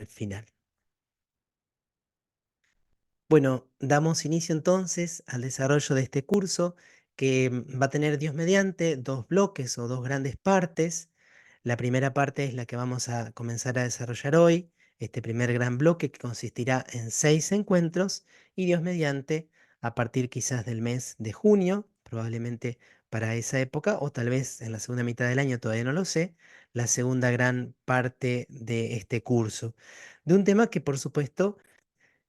final. Bueno, damos inicio entonces al desarrollo de este curso que va a tener Dios mediante dos bloques o dos grandes partes. La primera parte es la que vamos a comenzar a desarrollar hoy, este primer gran bloque que consistirá en 6 encuentros y Dios mediante a partir quizás del mes de junio, probablemente para esa época o tal vez en la segunda mitad del año, todavía no lo sé, la segunda gran parte de este curso. De un tema que por supuesto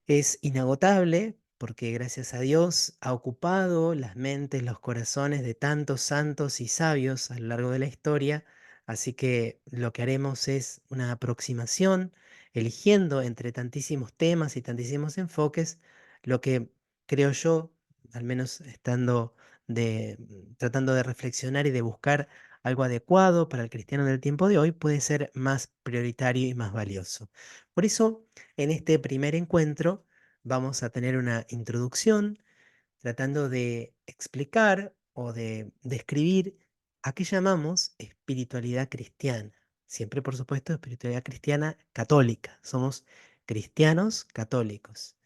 es inagotable porque gracias a Dios ha ocupado las mentes, los corazones de tantos santos y sabios a lo largo de la historia, así que lo que haremos es una aproximación, eligiendo entre tantísimos temas y tantísimos enfoques, lo que creo yo, al menos tratando de reflexionar y de buscar algo adecuado para el cristiano del tiempo de hoy, puede ser más prioritario y más valioso. Por eso, en este primer encuentro vamos a tener una introducción tratando de explicar o de describir a qué llamamos espiritualidad cristiana. Siempre, por supuesto, espiritualidad cristiana católica. Somos cristianos católicos.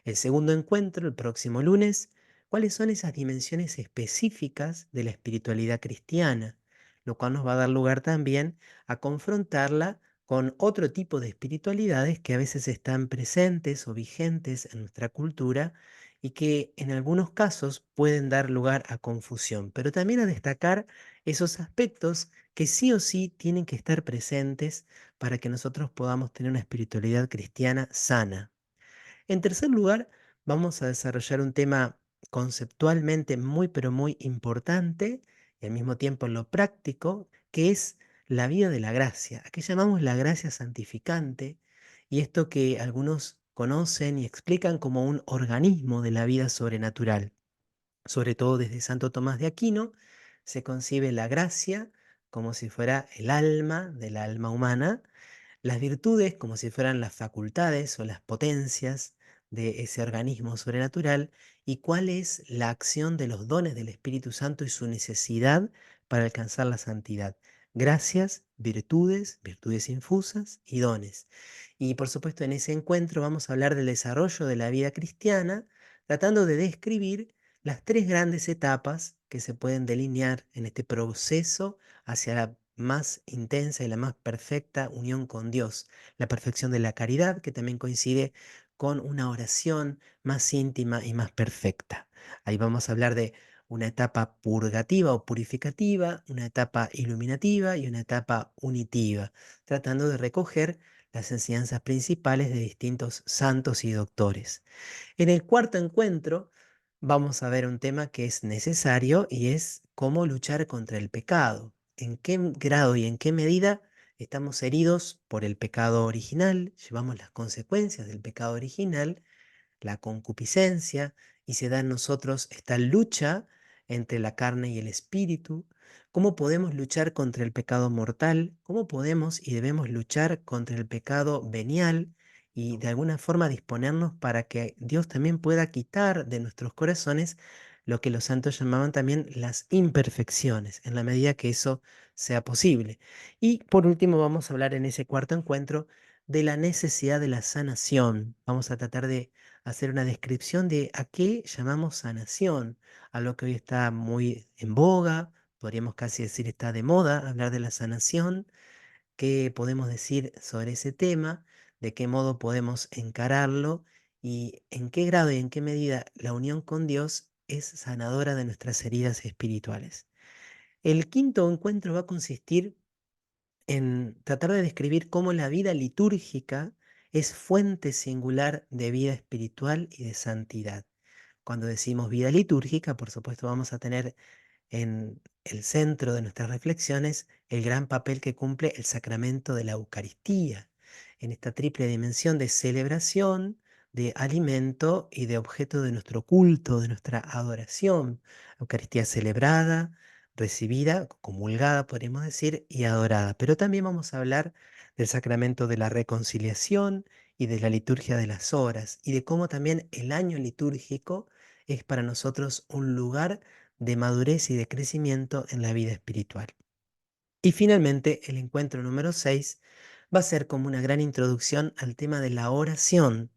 El segundo encuentro, el próximo lunes, ¿cuáles son esas dimensiones específicas de la espiritualidad cristiana? Lo cual nos va a dar lugar también a confrontarla con otro tipo de espiritualidades que a veces están presentes o vigentes en nuestra cultura y que en algunos casos pueden dar lugar a confusión, pero también a destacar esos aspectos que sí o sí tienen que estar presentes para que nosotros podamos tener una espiritualidad cristiana sana. En tercer lugar, vamos a desarrollar un tema conceptualmente muy pero muy importante y al mismo tiempo en lo práctico, que es la vida de la gracia. Aquí llamamos la gracia santificante y esto que algunos conocen y explican como un organismo de la vida sobrenatural. Sobre todo desde Santo Tomás de Aquino se concibe la gracia como si fuera el alma del alma humana, las virtudes como si fueran las facultades o las potencias de ese organismo sobrenatural y cuál es la acción de los dones del Espíritu Santo y su necesidad para alcanzar la santidad. Gracias, virtudes, virtudes infusas y dones. Y por supuesto en ese encuentro vamos a hablar del desarrollo de la vida cristiana, tratando de describir las tres grandes etapas que se pueden delinear en este proceso hacia la más intensa y la más perfecta unión con Dios. La perfección de la caridad, que también coincide con una oración más íntima y más perfecta. Ahí vamos a hablar de una etapa purgativa o purificativa, una etapa iluminativa y una etapa unitiva, tratando de recoger las enseñanzas principales de distintos santos y doctores. En el cuarto encuentro vamos a ver un tema que es necesario y es cómo luchar contra el pecado. En qué grado y en qué medida estamos heridos por el pecado original, llevamos las consecuencias del pecado original, la concupiscencia, y se da en nosotros esta lucha entre la carne y el espíritu. ¿Cómo podemos luchar contra el pecado mortal? ¿Cómo podemos y debemos luchar contra el pecado venial? Y de alguna forma disponernos para que Dios también pueda quitar de nuestros corazones lo que los santos llamaban también las imperfecciones, en la medida que eso sea posible. Y por último vamos a hablar en ese cuarto encuentro de la necesidad de la sanación. Vamos a tratar de hacer una descripción de a qué llamamos sanación, a lo que hoy está muy en boga, podríamos casi decir está de moda hablar de la sanación, qué podemos decir sobre ese tema, de qué modo podemos encararlo y en qué grado y en qué medida la unión con Dios es sanadora de nuestras heridas espirituales. El quinto encuentro va a consistir en tratar de describir cómo la vida litúrgica es fuente singular de vida espiritual y de santidad. Cuando decimos vida litúrgica, por supuesto, vamos a tener en el centro de nuestras reflexiones el gran papel que cumple el sacramento de la Eucaristía, en esta triple dimensión de celebración, de alimento y de objeto de nuestro culto, de nuestra adoración. Eucaristía celebrada, recibida, comulgada, podríamos decir, y adorada. Pero también vamos a hablar del sacramento de la reconciliación y de la liturgia de las horas, y de cómo también el año litúrgico es para nosotros un lugar de madurez y de crecimiento en la vida espiritual. Y finalmente, el encuentro número 6 Va a ser como una gran introducción al tema de la oración.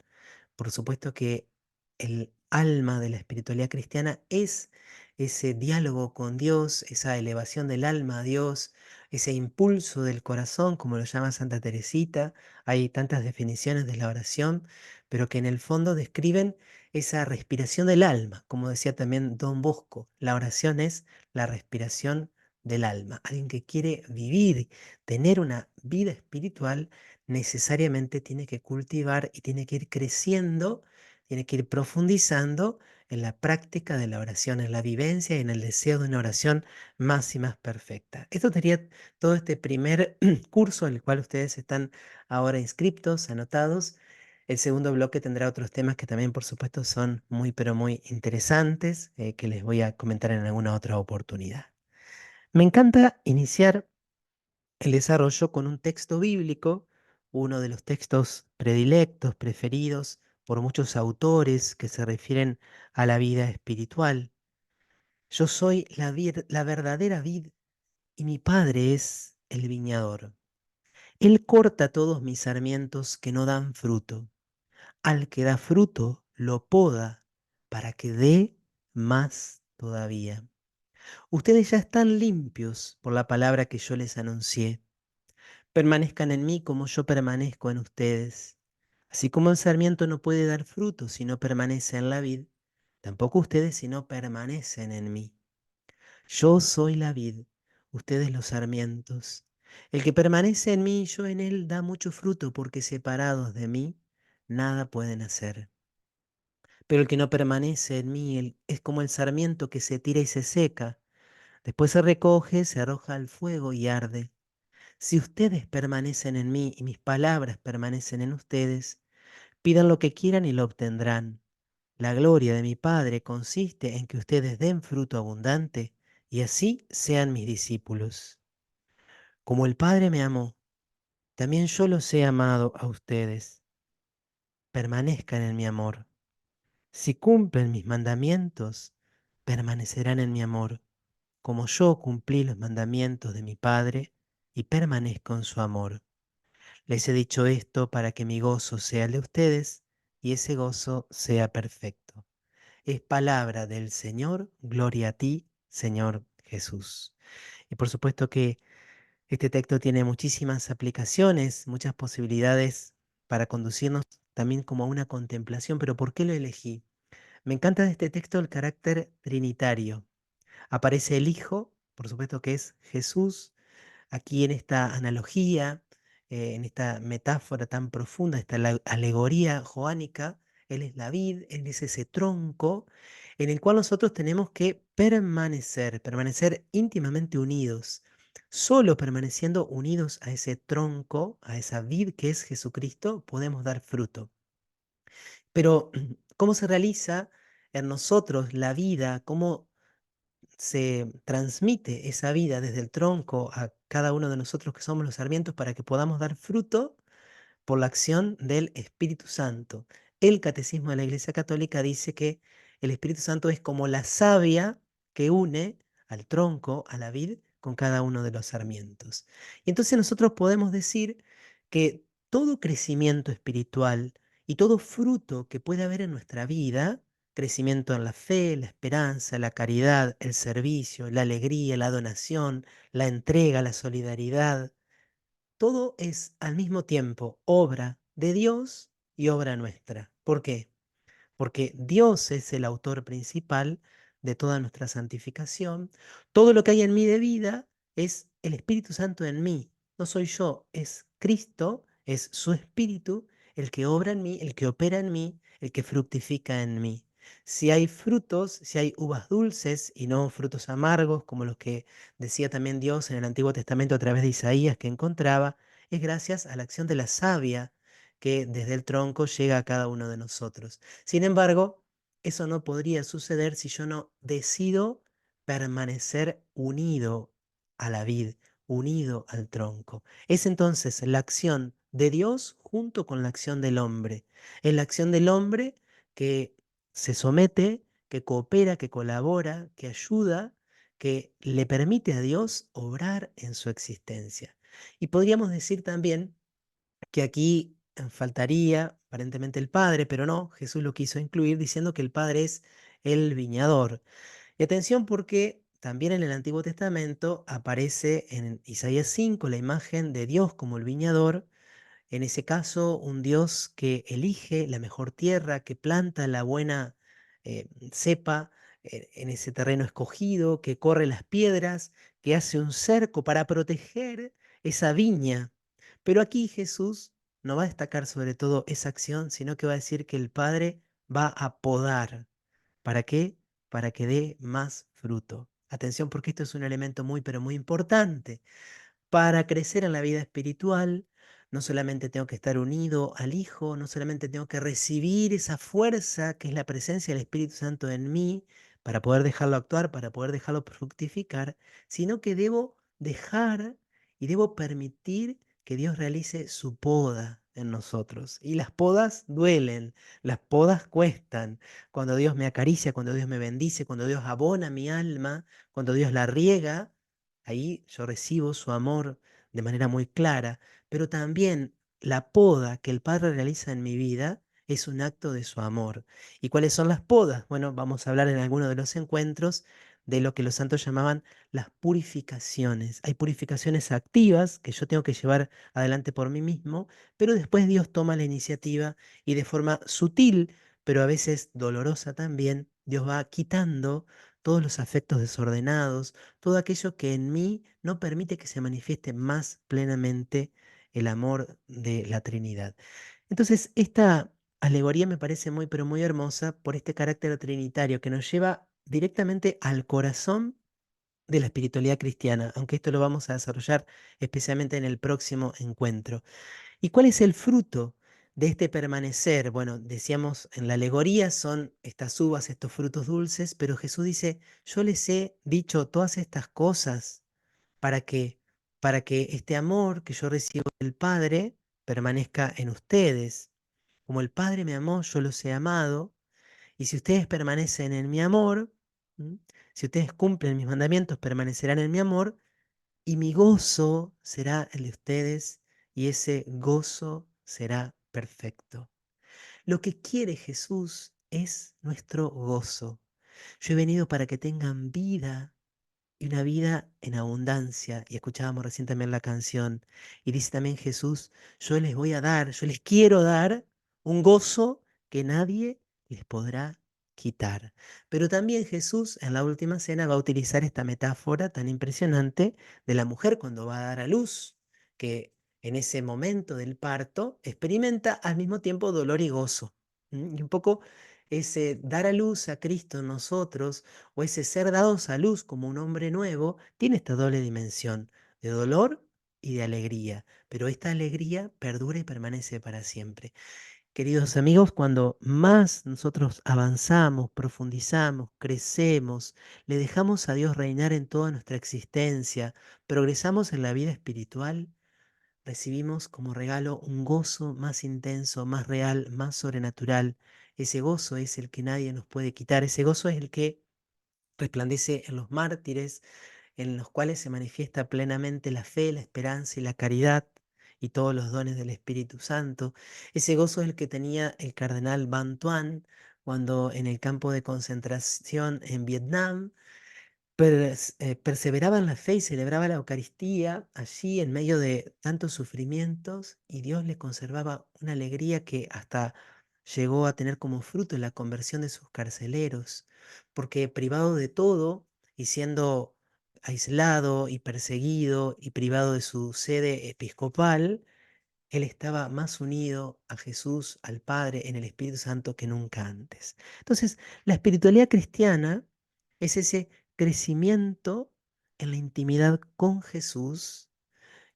Por supuesto que el alma de la espiritualidad cristiana es ese diálogo con Dios, esa elevación del alma a Dios, ese impulso del corazón, como lo llama Santa Teresita. Hay tantas definiciones de la oración, pero que en el fondo describen esa respiración del alma, como decía también Don Bosco. La oración es la respiración del alma. Alguien que quiere vivir, tener una vida espiritual, necesariamente tiene que cultivar y tiene que ir creciendo, tiene que ir profundizando en la práctica de la oración, en la vivencia y en el deseo de una oración más y más perfecta. Esto sería todo este primer curso en el cual ustedes están ahora inscriptos, anotados. El segundo bloque tendrá otros temas que también, por supuesto, son muy, pero muy interesantes, que les voy a comentar en alguna otra oportunidad. Me encanta iniciar el desarrollo con un texto bíblico, uno de los textos predilectos, preferidos por muchos autores que se refieren a la vida espiritual. Yo soy la verdadera vid y mi Padre es el viñador. Él corta todos mis sarmientos que no dan fruto. Al que da fruto, lo poda para que dé más todavía. Ustedes ya están limpios por la palabra que yo les anuncié. Permanezcan en mí como yo permanezco en ustedes. Así como el sarmiento no puede dar fruto si no permanece en la vid, tampoco ustedes si no permanecen en mí. Yo soy la vid, ustedes los sarmientos. El que permanece en mí y yo en él da mucho fruto, porque separados de mí nada pueden hacer. Pero el que no permanece en mí es como el sarmiento que se tira y se seca. Después se recoge, se arroja al fuego y arde. Si ustedes permanecen en mí y mis palabras permanecen en ustedes, pidan lo que quieran y lo obtendrán. La gloria de mi Padre consiste en que ustedes den fruto abundante y así sean mis discípulos. Como el Padre me amó, también yo los he amado a ustedes. Permanezcan en mi amor. Si cumplen mis mandamientos, permanecerán en mi amor, como yo cumplí los mandamientos de mi Padre y permanezco en su amor. Les he dicho esto para que mi gozo sea el de ustedes y ese gozo sea perfecto. Es palabra del Señor, gloria a ti, Señor Jesús. Y por supuesto que este texto tiene muchísimas aplicaciones, muchas posibilidades para conducirnos también como a una contemplación, pero ¿por qué lo elegí? Me encanta de este texto el carácter trinitario. Aparece el Hijo, por supuesto que es Jesús, aquí en esta analogía, en esta metáfora tan profunda, esta alegoría joánica. Él es la vid, Él es ese tronco en el cual nosotros tenemos que permanecer, permanecer íntimamente unidos. Solo permaneciendo unidos a ese tronco, a esa vid que es Jesucristo, podemos dar fruto. Pero, ¿cómo se realiza en nosotros la vida? ¿Cómo se transmite esa vida desde el tronco a cada uno de nosotros que somos los sarmientos para que podamos dar fruto por la acción del Espíritu Santo? El Catecismo de la Iglesia Católica dice que el Espíritu Santo es como la savia que une al tronco, a la vid, con cada uno de los sarmientos. Y entonces nosotros podemos decir que todo crecimiento espiritual y todo fruto que puede haber en nuestra vida, crecimiento en la fe, la esperanza, la caridad, el servicio, la alegría, la donación, la entrega, la solidaridad, todo es al mismo tiempo obra de Dios y obra nuestra. ¿Por qué? Porque Dios es el autor principal de toda nuestra santificación. Todo lo que hay en mí de vida es el Espíritu Santo en mí. No soy yo, es Cristo, es su Espíritu el que obra en mí, el que opera en mí, el que fructifica en mí. Si hay frutos, si hay uvas dulces y no frutos amargos, como los que decía también Dios en el Antiguo Testamento a través de Isaías que encontraba, es gracias a la acción de la savia que desde el tronco llega a cada uno de nosotros. Sin embargo, eso no podría suceder si yo no decido permanecer unido a la vid, unido al tronco. Es entonces la acción de Dios junto con la acción del hombre. Es la acción del hombre que se somete, que coopera, que colabora, que ayuda, que le permite a Dios obrar en su existencia. Y podríamos decir también que aquí faltaría aparentemente el Padre, pero no, Jesús lo quiso incluir diciendo que el Padre es el viñador. Y atención porque también en el Antiguo Testamento aparece en Isaías 5 la imagen de Dios como el viñador, en ese caso un Dios que elige la mejor tierra, que planta la buena cepa en ese terreno escogido, que corre las piedras, que hace un cerco para proteger esa viña. Pero aquí Jesús no va a destacar sobre todo esa acción, sino que va a decir que el Padre va a podar. ¿Para qué? Para que dé más fruto. Atención porque esto es un elemento muy, pero muy importante. Para crecer en la vida espiritual, no solamente tengo que estar unido al Hijo, no solamente tengo que recibir esa fuerza que es la presencia del Espíritu Santo en mí, para poder dejarlo actuar, para poder dejarlo fructificar, sino que debo dejar y debo permitir que Dios realice su poda en nosotros. Y las podas duelen, las podas cuestan. Cuando Dios me acaricia, cuando Dios me bendice, cuando Dios abona mi alma, cuando Dios la riega, ahí yo recibo su amor de manera muy clara, pero también la poda que el Padre realiza en mi vida es un acto de su amor. ¿Y cuáles son las podas? Bueno, vamos a hablar en alguno de los encuentros de lo que los santos llamaban las purificaciones. Hay purificaciones activas que yo tengo que llevar adelante por mí mismo, pero después Dios toma la iniciativa y de forma sutil, pero a veces dolorosa también, Dios va quitando todos los afectos desordenados, todo aquello que en mí no permite que se manifieste más plenamente el amor de la Trinidad. Entonces, esta alegoría me parece muy, pero muy hermosa por este carácter trinitario que nos lleva directamente al corazón de la espiritualidad cristiana, aunque esto lo vamos a desarrollar especialmente en el próximo encuentro. ¿Y cuál es el fruto de este permanecer? Bueno, decíamos en la alegoría son estas uvas, estos frutos dulces, pero Jesús dice, yo les he dicho todas estas cosas para que para que este amor que yo recibo del Padre permanezca en ustedes. Como el Padre me amó, yo los he amado, y si ustedes permanecen en mi amor, ¿m? Si ustedes cumplen mis mandamientos, permanecerán en mi amor, y mi gozo será el de ustedes y ese gozo será perfecto. Lo que quiere Jesús es nuestro gozo. Yo he venido para que tengan vida y una vida en abundancia. Y escuchábamos recién también la canción. Y dice también Jesús, yo les voy a dar, yo les quiero dar un gozo que nadie les podrá quitar. Pero también Jesús en la última cena va a utilizar esta metáfora tan impresionante de la mujer cuando va a dar a luz, que en ese momento del parto experimenta al mismo tiempo dolor y gozo. Y un poco ese dar a luz a Cristo en nosotros o ese ser dados a luz como un hombre nuevo, tiene esta doble dimensión de dolor y de alegría, pero esta alegría perdura y permanece para siempre. Queridos amigos, cuando más nosotros avanzamos, profundizamos, crecemos, le dejamos a Dios reinar en toda nuestra existencia, progresamos en la vida espiritual, recibimos como regalo un gozo más intenso, más real, más sobrenatural. Ese gozo es el que nadie nos puede quitar, ese gozo es el que resplandece en los mártires, en los cuales se manifiesta plenamente la fe, la esperanza y la caridad y todos los dones del Espíritu Santo. Ese gozo es el que tenía el cardenal Ban Tuan cuando en el campo de concentración en Vietnam perseveraba en la fe y celebraba la Eucaristía allí en medio de tantos sufrimientos y Dios le conservaba una alegría que hasta llegó a tener como fruto la conversión de sus carceleros, porque privado de todo y siendo aislado y perseguido y privado de su sede episcopal, él estaba más unido a Jesús, al Padre, en el Espíritu Santo que nunca antes. Entonces, la espiritualidad cristiana es ese crecimiento en la intimidad con Jesús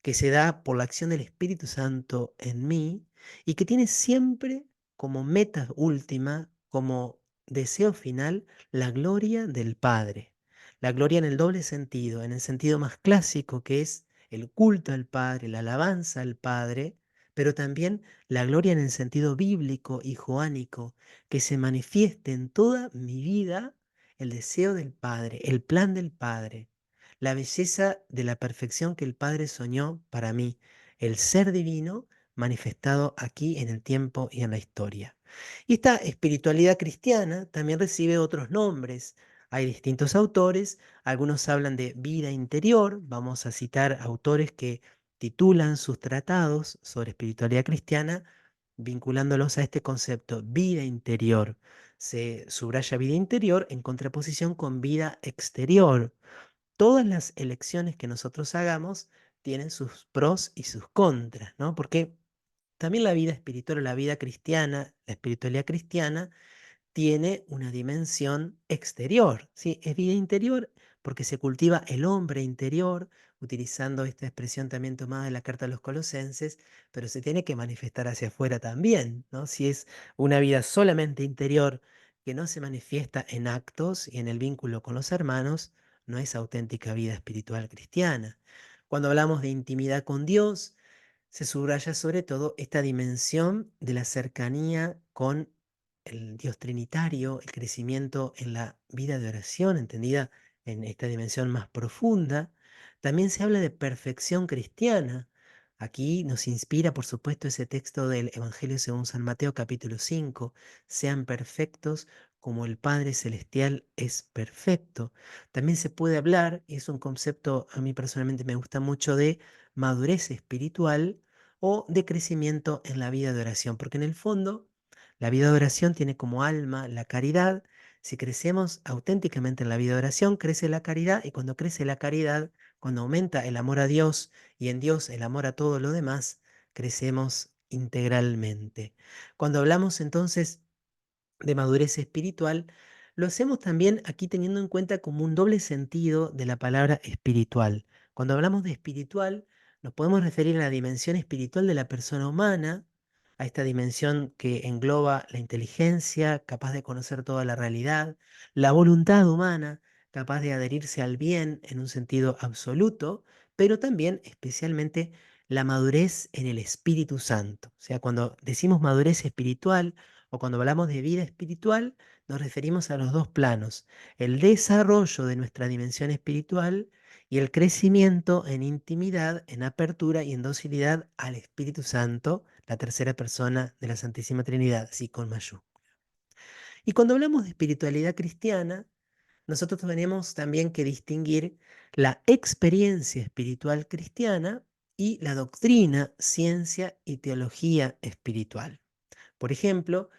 que se da por la acción del Espíritu Santo en mí y que tiene siempre como meta última, como deseo final, la gloria del Padre. La gloria en el doble sentido, en el sentido más clásico que es el culto al Padre, la alabanza al Padre, pero también la gloria en el sentido bíblico y joánico, que se manifieste en toda mi vida el deseo del Padre, el plan del Padre, la belleza de la perfección que el Padre soñó para mí, el ser divino manifestado aquí en el tiempo y en la historia. Y esta espiritualidad cristiana también recibe otros nombres. Hay distintos autores, algunos hablan de vida interior, vamos a citar autores que titulan sus tratados sobre espiritualidad cristiana vinculándolos a este concepto, vida interior. Se subraya vida interior en contraposición con vida exterior. Todas las elecciones que nosotros hagamos tienen sus pros y sus contras, ¿no? Porque también la vida espiritual o la vida cristiana, la espiritualidad cristiana, tiene una dimensión exterior, ¿sí? Es vida interior porque se cultiva el hombre interior, utilizando esta expresión también tomada de la carta a los Colosenses, pero se tiene que manifestar hacia afuera también, ¿no? Si es una vida solamente interior que no se manifiesta en actos y en el vínculo con los hermanos, no es auténtica vida espiritual cristiana. Cuando hablamos de intimidad con Dios, se subraya sobre todo esta dimensión de la cercanía con el Dios trinitario, el crecimiento en la vida de oración, entendida en esta dimensión más profunda. También se habla de perfección cristiana. Aquí nos inspira, por supuesto, ese texto del Evangelio según San Mateo capítulo 5: sean perfectos como el Padre Celestial es perfecto. También se puede hablar, y es un concepto a mí personalmente me gusta mucho, de madurez espiritual o de crecimiento en la vida de oración, porque en el fondo la vida de oración tiene como alma la caridad. Si crecemos auténticamente en la vida de oración, crece la caridad, y cuando crece la caridad, cuando aumenta el amor a Dios y en Dios el amor a todo lo demás, crecemos integralmente. Cuando hablamos entonces de madurez espiritual, lo hacemos también aquí teniendo en cuenta como un doble sentido de la palabra espiritual. Cuando hablamos de espiritual, nos podemos referir a la dimensión espiritual de la persona humana, a esta dimensión que engloba la inteligencia, capaz de conocer toda la realidad, la voluntad humana, capaz de adherirse al bien en un sentido absoluto, pero también especialmente la madurez en el Espíritu Santo. O sea, cuando decimos madurez espiritual, o cuando hablamos de vida espiritual, nos referimos a los dos planos: el desarrollo de nuestra dimensión espiritual y el crecimiento en intimidad, en apertura y en docilidad al Espíritu Santo, la tercera persona de la Santísima Trinidad, así con mayúscula. Y cuando hablamos de espiritualidad cristiana, nosotros tenemos también que distinguir la experiencia espiritual cristiana y la doctrina, ciencia y teología espiritual. Por ejemplo,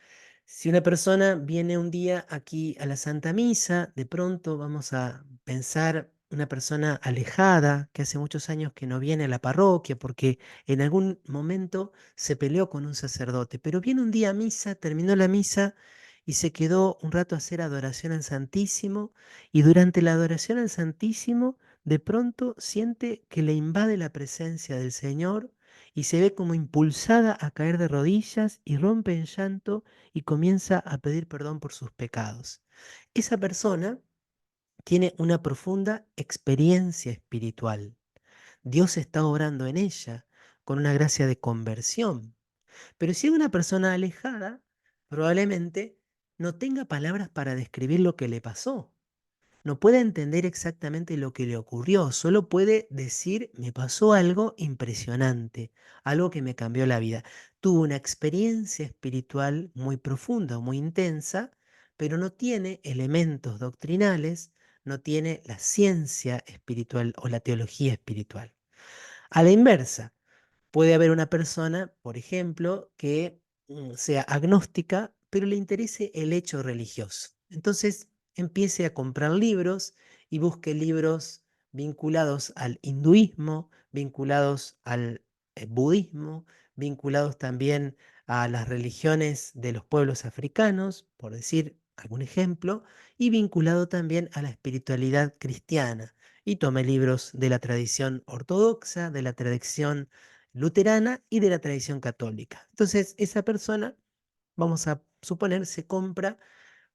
si una persona viene un día aquí a la Santa Misa, de pronto vamos a pensar una persona alejada, que hace muchos años que no viene a la parroquia porque en algún momento se peleó con un sacerdote, pero viene un día a misa, terminó la misa y se quedó un rato a hacer adoración al Santísimo, y durante la adoración al Santísimo de pronto siente que le invade la presencia del Señor y se ve como impulsada a caer de rodillas y rompe en llanto y comienza a pedir perdón por sus pecados. Esa persona tiene una profunda experiencia espiritual. Dios está obrando en ella con una gracia de conversión. Pero si es una persona alejada, probablemente no tenga palabras para describir lo que le pasó. No puede entender exactamente lo que le ocurrió, solo puede decir: me pasó algo impresionante, algo que me cambió la vida. Tuvo una experiencia espiritual muy profunda, muy intensa, pero no tiene elementos doctrinales, no tiene la ciencia espiritual o la teología espiritual. A la inversa, puede haber una persona, por ejemplo, que sea agnóstica, pero le interese el hecho religioso. Entonces empiece a comprar libros y busque libros vinculados al hinduismo, vinculados al budismo, vinculados también a las religiones de los pueblos africanos, por decir algún ejemplo, y vinculado también a la espiritualidad cristiana. Y tome libros de la tradición ortodoxa, de la tradición luterana y de la tradición católica. Entonces, esa persona, vamos a suponer, se compra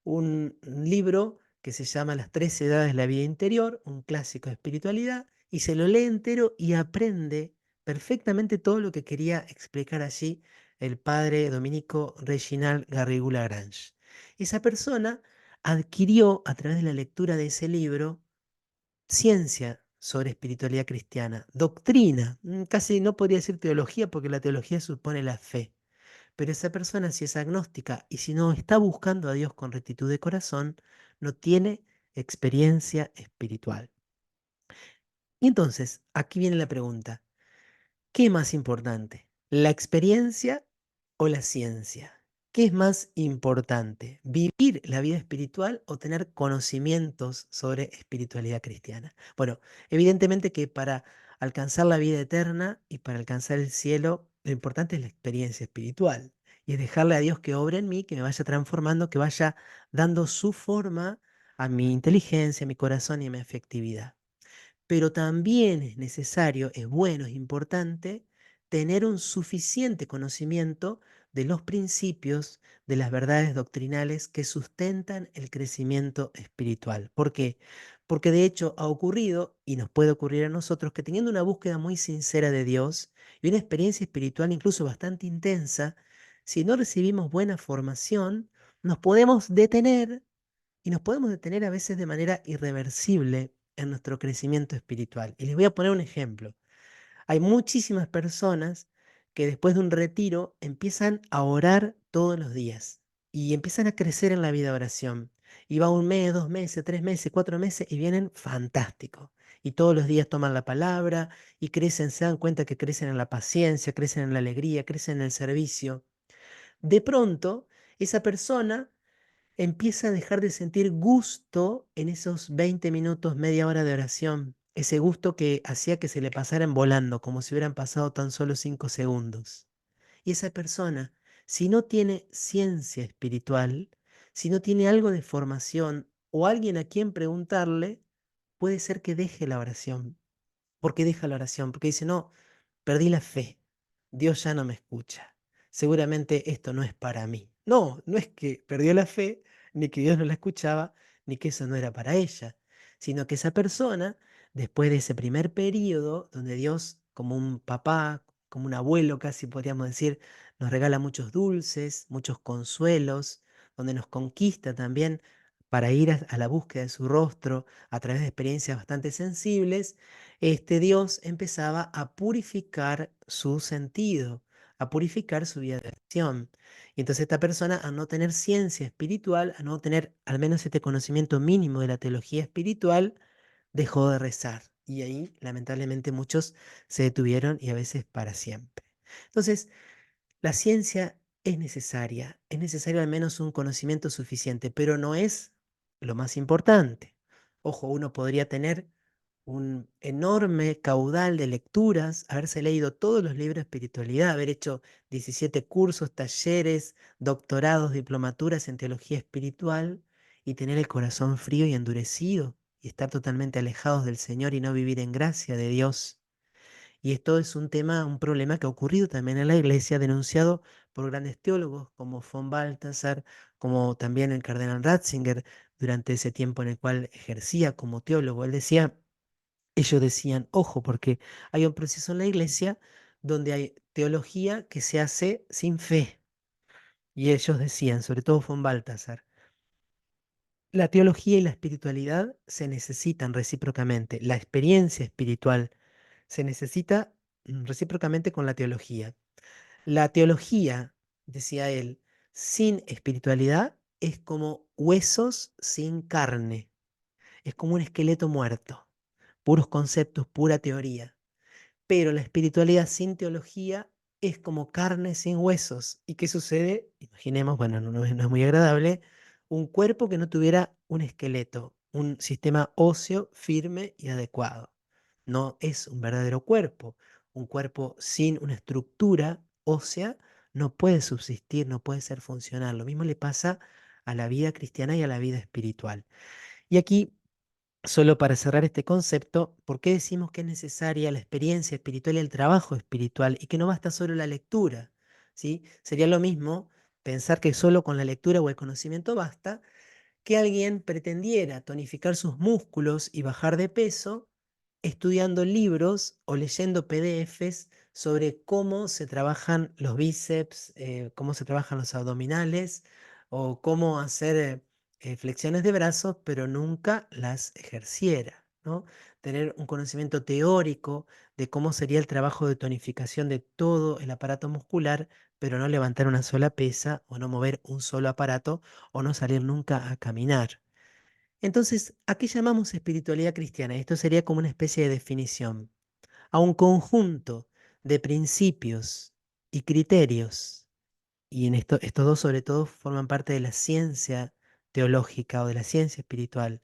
un libro que se llama Las tres edades de la vida interior, un clásico de espiritualidad, y se lo lee entero y aprende perfectamente todo lo que quería explicar allí el padre dominico Reginald Garrigou-Lagrange. Esa persona adquirió a través de la lectura de ese libro ciencia sobre espiritualidad cristiana. Doctrina, casi no podría decir teología porque la teología supone la fe. Pero esa persona, si es agnóstica y si no está buscando a Dios con rectitud de corazón, no tiene experiencia espiritual. Y entonces, aquí viene la pregunta. ¿Qué es más importante? ¿La experiencia o la ciencia? ¿Qué es más importante? ¿Vivir la vida espiritual o tener conocimientos sobre espiritualidad cristiana? Bueno, evidentemente que para alcanzar la vida eterna y para alcanzar el cielo, lo importante es la experiencia espiritual. Y es dejarle a Dios que obre en mí, que me vaya transformando, que vaya dando su forma a mi inteligencia, a mi corazón y a mi afectividad. Pero también es necesario, es bueno, es importante tener un suficiente conocimiento de los principios, de las verdades doctrinales que sustentan el crecimiento espiritual. ¿Por qué? Porque de hecho ha ocurrido, y nos puede ocurrir a nosotros, que teniendo una búsqueda muy sincera de Dios y una experiencia espiritual incluso bastante intensa, si no recibimos buena formación, nos podemos detener y nos podemos detener a veces de manera irreversible en nuestro crecimiento espiritual. Y les voy a poner un ejemplo. Hay muchísimas personas que después de un retiro empiezan a orar todos los días y empiezan a crecer en la vida de oración. Y va un mes, 2 meses, 3 meses, 4 meses y vienen fantásticos. Y todos los días toman la palabra y crecen, se dan cuenta que crecen en la paciencia, crecen en la alegría, crecen en el servicio. De pronto, esa persona empieza a dejar de sentir gusto en esos 20 minutos, media hora de oración. Ese gusto que hacía que se le pasaran volando, como si hubieran pasado tan solo 5 segundos. Y esa persona, si no tiene ciencia espiritual, si no tiene algo de formación o alguien a quien preguntarle, puede ser que deje la oración. ¿Por qué deja la oración? Porque dice, no, perdí la fe. Dios ya no me escucha. Seguramente esto no es para mí. No, no es que perdió la fe, ni que Dios no la escuchaba, ni que eso no era para ella, sino que esa persona, después de ese primer periodo, donde Dios, como un papá, como un abuelo casi podríamos decir, nos regala muchos dulces, muchos consuelos, donde nos conquista también para ir a la búsqueda de su rostro a través de experiencias bastante sensibles, este Dios empezaba a purificar su sentido, a purificar su vida de acción. Y entonces esta persona, a no tener ciencia espiritual, a no tener al menos este conocimiento mínimo de la teología espiritual, dejó de rezar. Y ahí, lamentablemente, muchos se detuvieron y a veces para siempre. Entonces, la ciencia es necesario al menos un conocimiento suficiente, pero no es lo más importante. Ojo, uno podría tener un enorme caudal de lecturas, haberse leído todos los libros de espiritualidad, haber hecho 17 cursos, talleres, doctorados, diplomaturas en teología espiritual y tener el corazón frío y endurecido y estar totalmente alejados del Señor y no vivir en gracia de Dios. Y esto es un tema, un problema que ha ocurrido también en la iglesia, denunciado por grandes teólogos como von Balthasar, como también el cardenal Ratzinger, durante ese tiempo en el cual ejercía como teólogo. Él decía, ellos decían, ojo, porque hay un proceso en la iglesia donde hay teología que se hace sin fe. Y ellos decían, sobre todo von Balthasar, la teología y la espiritualidad se necesitan recíprocamente. La experiencia espiritual se necesita recíprocamente con la teología. La teología, decía él, sin espiritualidad es como huesos sin carne, es como un esqueleto muerto, puros conceptos, pura teoría. Pero la espiritualidad sin teología es como carne sin huesos. ¿Y qué sucede? Imaginemos, bueno, no es muy agradable, un cuerpo que no tuviera un esqueleto, un sistema óseo firme y adecuado. No es un verdadero cuerpo. Un cuerpo sin una estructura ósea no puede subsistir, no puede ser funcional. Lo mismo le pasa a la vida cristiana y a la vida espiritual. Y aquí, solo para cerrar este concepto, ¿por qué decimos que es necesaria la experiencia espiritual y el trabajo espiritual y que no basta solo la lectura? ¿Sí? Sería lo mismo pensar que solo con la lectura o el conocimiento basta, que alguien pretendiera tonificar sus músculos y bajar de peso estudiando libros o leyendo PDFs sobre cómo se trabajan los bíceps, cómo se trabajan los abdominales o cómo hacer flexiones de brazos, pero nunca las ejerciera. ¿no? Tener un conocimiento teórico de cómo sería el trabajo de tonificación de todo el aparato muscular, pero no levantar una sola pesa o no mover un solo aparato o no salir nunca a caminar. Entonces, ¿a qué llamamos espiritualidad cristiana? Esto sería como una especie de definición. A un conjunto de principios y criterios, y en estos dos sobre todo forman parte de la ciencia teológica o de la ciencia espiritual,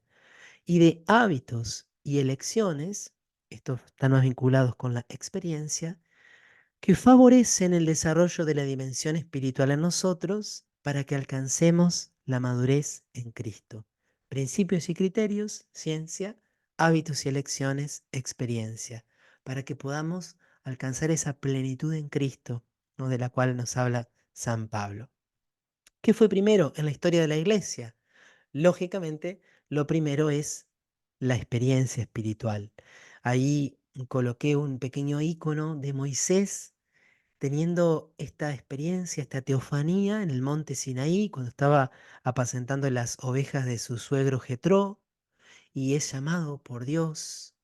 y de hábitos y elecciones, estos están más vinculados con la experiencia, que favorecen el desarrollo de la dimensión espiritual en nosotros para que alcancemos la madurez en Cristo. Principios y criterios, ciencia; hábitos y elecciones, experiencia, para que podamos alcanzar esa plenitud en Cristo, ¿no? De la cual nos habla San Pablo. ¿Qué fue primero en la historia de la iglesia? Lógicamente, lo primero es la experiencia espiritual. Ahí coloqué un pequeño icono de Moisés teniendo esta experiencia, esta teofanía en el monte Sinaí, cuando estaba apacentando las ovejas de su suegro Jetro, y es llamado por Dios,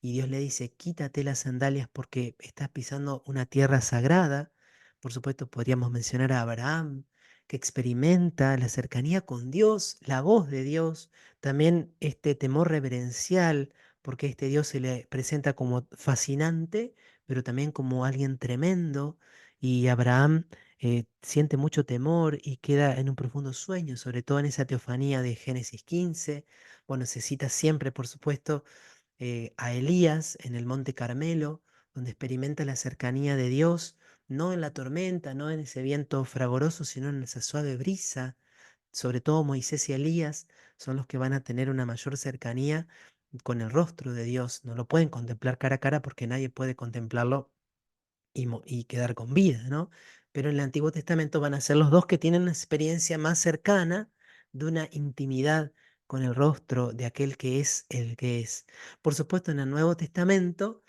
y Dios le dice: quítate las sandalias porque estás pisando una tierra sagrada. Por supuesto, podríamos mencionar a Abraham, que experimenta la cercanía con Dios, la voz de Dios, también este temor reverencial, porque este Dios se le presenta como fascinante, pero también como alguien tremendo, y Abraham siente mucho temor y queda en un profundo sueño, sobre todo en esa teofanía de Génesis 15. Bueno, se cita siempre, por supuesto, a Elías en el Monte Carmelo, donde experimenta la cercanía de Dios, no en la tormenta, no en ese viento fragoroso, sino en esa suave brisa. Sobre todo Moisés y Elías son los que van a tener una mayor cercanía con el rostro de Dios. No lo pueden contemplar cara a cara porque nadie puede contemplarlo y quedar con vida, ¿no? Pero en el Antiguo Testamento van a ser los dos que tienen una experiencia más cercana de una intimidad con el rostro de aquel que es el que es. Por supuesto, en el Nuevo Testamento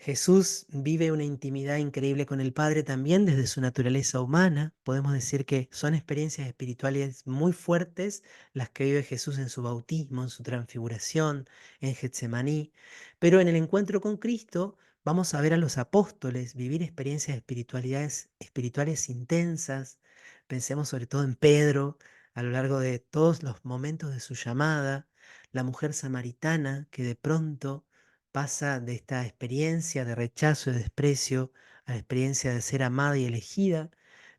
Jesús vive una intimidad increíble con el Padre también desde su naturaleza humana. Podemos decir que son experiencias espirituales muy fuertes las que vive Jesús en su bautismo, en su transfiguración, en Getsemaní. Pero en el encuentro con Cristo vamos a ver a los apóstoles vivir experiencias espirituales intensas. Pensemos sobre todo en Pedro, a lo largo de todos los momentos de su llamada, la mujer samaritana que de pronto pasa de esta experiencia de rechazo y desprecio a la experiencia de ser amada y elegida.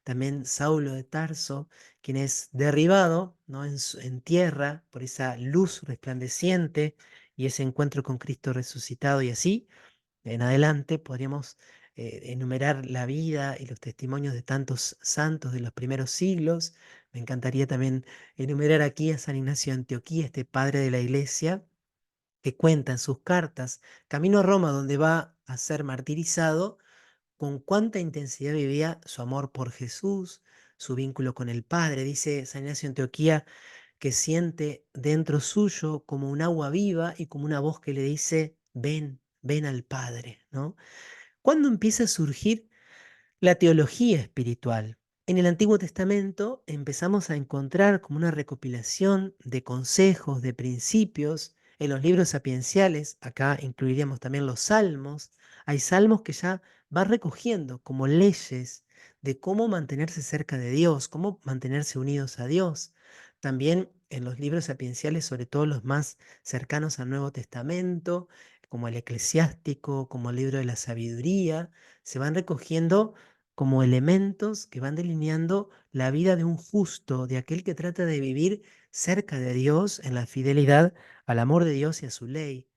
También Saulo de Tarso, quien es derribado, ¿no? En tierra por esa luz resplandeciente y ese encuentro con Cristo resucitado. Y así en adelante podríamos enumerar la vida y los testimonios de tantos santos de los primeros siglos. Me encantaría también enumerar aquí a San Ignacio de Antioquía, este padre de la iglesia, que cuenta en sus cartas, camino a Roma, donde va a ser martirizado, con cuánta intensidad vivía su amor por Jesús, su vínculo con el Padre. Dice San Ignacio de Antioquía que siente dentro suyo como un agua viva y como una voz que le dice: ven, ven al Padre, ¿no? ¿Cuándo empieza a surgir la teología espiritual? En el Antiguo Testamento empezamos a encontrar como una recopilación de consejos, de principios, en los libros sapienciales. Acá incluiríamos también los salmos. Hay salmos que ya van recogiendo como leyes de cómo mantenerse cerca de Dios, cómo mantenerse unidos a Dios. También en los libros sapienciales, sobre todo los más cercanos al Nuevo Testamento, como el Eclesiástico, como el libro de la Sabiduría, se van recogiendo como elementos que van delineando la vida de un justo, de aquel que trata de vivir cerca de Dios en la fidelidad al amor de Dios y a su ley.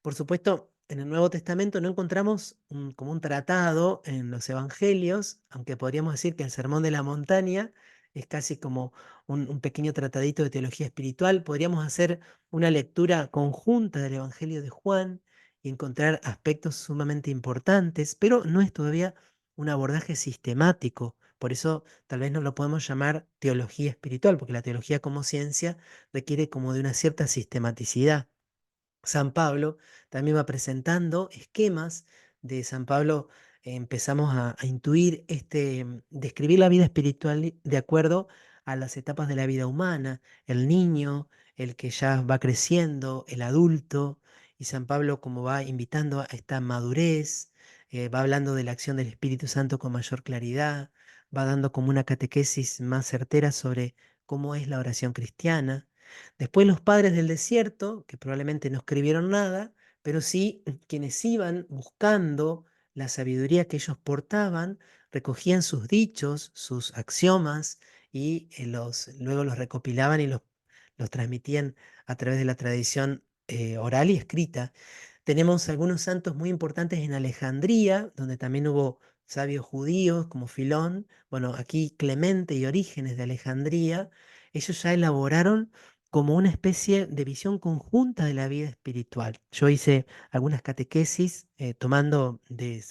Por supuesto, en el Nuevo Testamento no encontramos como un tratado en los evangelios, aunque podríamos decir que el Sermón de la Montaña es casi como un pequeño tratadito de teología espiritual. Podríamos hacer una lectura conjunta del Evangelio de Juan y encontrar aspectos sumamente importantes, pero no es todavía un abordaje sistemático. Por eso tal vez no lo podemos llamar teología espiritual, porque la teología como ciencia requiere como de una cierta sistematicidad. San Pablo también va presentando esquemas de San Pablo. Empezamos a intuir describir la vida espiritual de acuerdo a las etapas de la vida humana, el niño, el que ya va creciendo, el adulto, y San Pablo como va invitando a esta madurez, va hablando de la acción del Espíritu Santo con mayor claridad, va dando como una catequesis más certera sobre cómo es la oración cristiana. Después los padres del desierto, que probablemente no escribieron nada, pero sí quienes iban buscando la sabiduría que ellos portaban, recogían sus dichos, sus axiomas y luego los recopilaban y los transmitían a través de la tradición oral y escrita. Tenemos algunos santos muy importantes en Alejandría, donde también hubo sabios judíos como Filón. Bueno, aquí Clemente y Orígenes de Alejandría, ellos ya elaboraron como una especie de visión conjunta de la vida espiritual. Yo hice algunas catequesis tomando de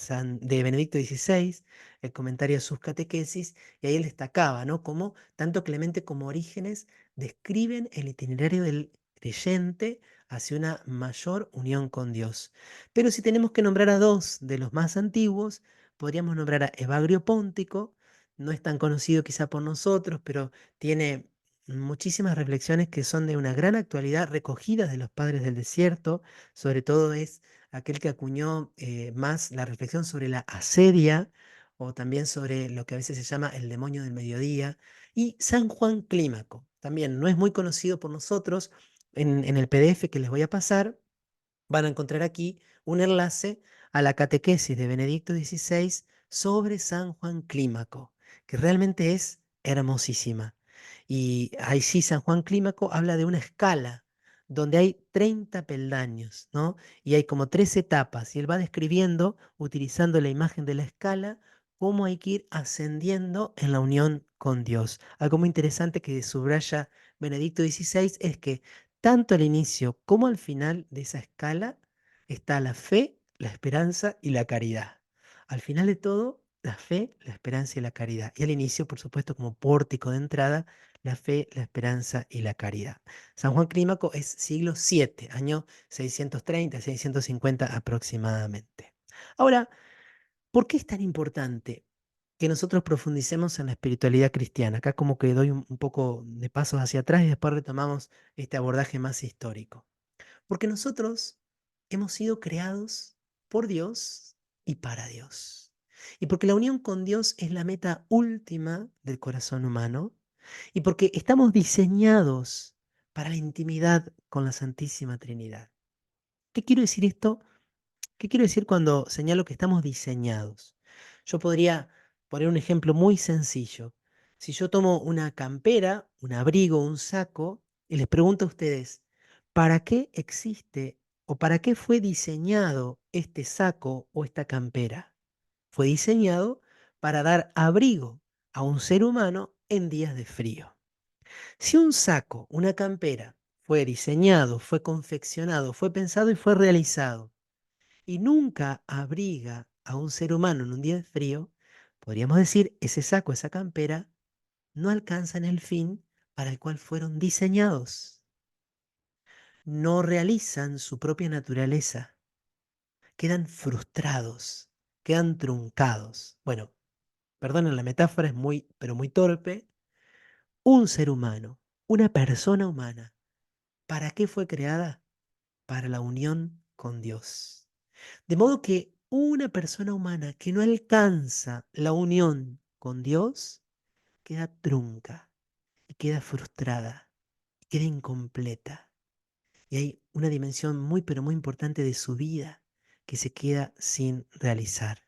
Benedicto XVI el comentario a sus catequesis, y ahí él destacaba, ¿no? Cómo tanto Clemente como Orígenes describen el itinerario del creyente hacia una mayor unión con Dios. Pero si tenemos que nombrar a dos de los más antiguos, podríamos nombrar a Evagrio Póntico. No es tan conocido quizá por nosotros, pero tiene muchísimas reflexiones que son de una gran actualidad, recogidas de los padres del desierto. Sobre todo es aquel que acuñó más la reflexión sobre la asedia, o también sobre lo que a veces se llama el demonio del mediodía. Y San Juan Clímaco, también no es muy conocido por nosotros. En el PDF que les voy a pasar, van a encontrar aquí un enlace a la catequesis de Benedicto XVI sobre San Juan Clímaco, que realmente es hermosísima. Y ahí sí, San Juan Clímaco habla de una escala donde hay 30 peldaños, ¿no? Y hay como tres etapas, y él va describiendo, utilizando la imagen de la escala, cómo hay que ir ascendiendo en la unión con Dios. Algo muy interesante que subraya Benedicto XVI es que tanto al inicio como al final de esa escala está la fe, la esperanza y la caridad. Al final de todo, la fe, la esperanza y la caridad. Y al inicio, por supuesto, como pórtico de entrada, la fe, la esperanza y la caridad. San Juan Clímaco es siglo VII, año 630, 650 aproximadamente. Ahora, ¿por qué es tan importante que nosotros profundicemos en la espiritualidad cristiana? Acá como que doy un poco de pasos hacia atrás y después retomamos este abordaje más histórico. Porque nosotros hemos sido creados por Dios y para Dios. Y porque la unión con Dios es la meta última del corazón humano. Y porque estamos diseñados para la intimidad con la Santísima Trinidad. ¿Qué quiero decir esto? ¿Qué quiero decir cuando señalo que estamos diseñados? Yo podría poner un ejemplo muy sencillo. Si yo tomo una campera, un abrigo, un saco, y les pregunto a ustedes, ¿para qué existe o para qué fue diseñado este saco o esta campera? Fue diseñado para dar abrigo a un ser humano en días de frío. Si un saco, una campera, fue diseñado, fue confeccionado, fue pensado y fue realizado, y nunca abriga a un ser humano en un día de frío, podríamos decir, ese saco, esa campera, no alcanzan el fin para el cual fueron diseñados. No realizan su propia naturaleza. Quedan frustrados, quedan truncados. Bueno, perdonen la metáfora, es muy, pero muy torpe. Un ser humano, una persona humana, ¿para qué fue creada? Para la unión con Dios. De modo que una persona humana que no alcanza la unión con Dios queda trunca y queda frustrada y queda incompleta. Y hay una dimensión muy pero muy importante de su vida que se queda sin realizar.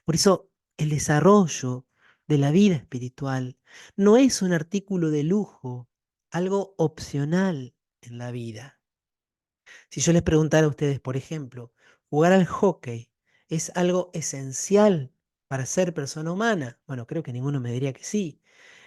Por eso el desarrollo de la vida espiritual no es un artículo de lujo, algo opcional en la vida. Si yo les preguntara a ustedes, por ejemplo, ¿jugar al hockey es algo esencial para ser persona humana? Bueno, creo que ninguno me diría que sí.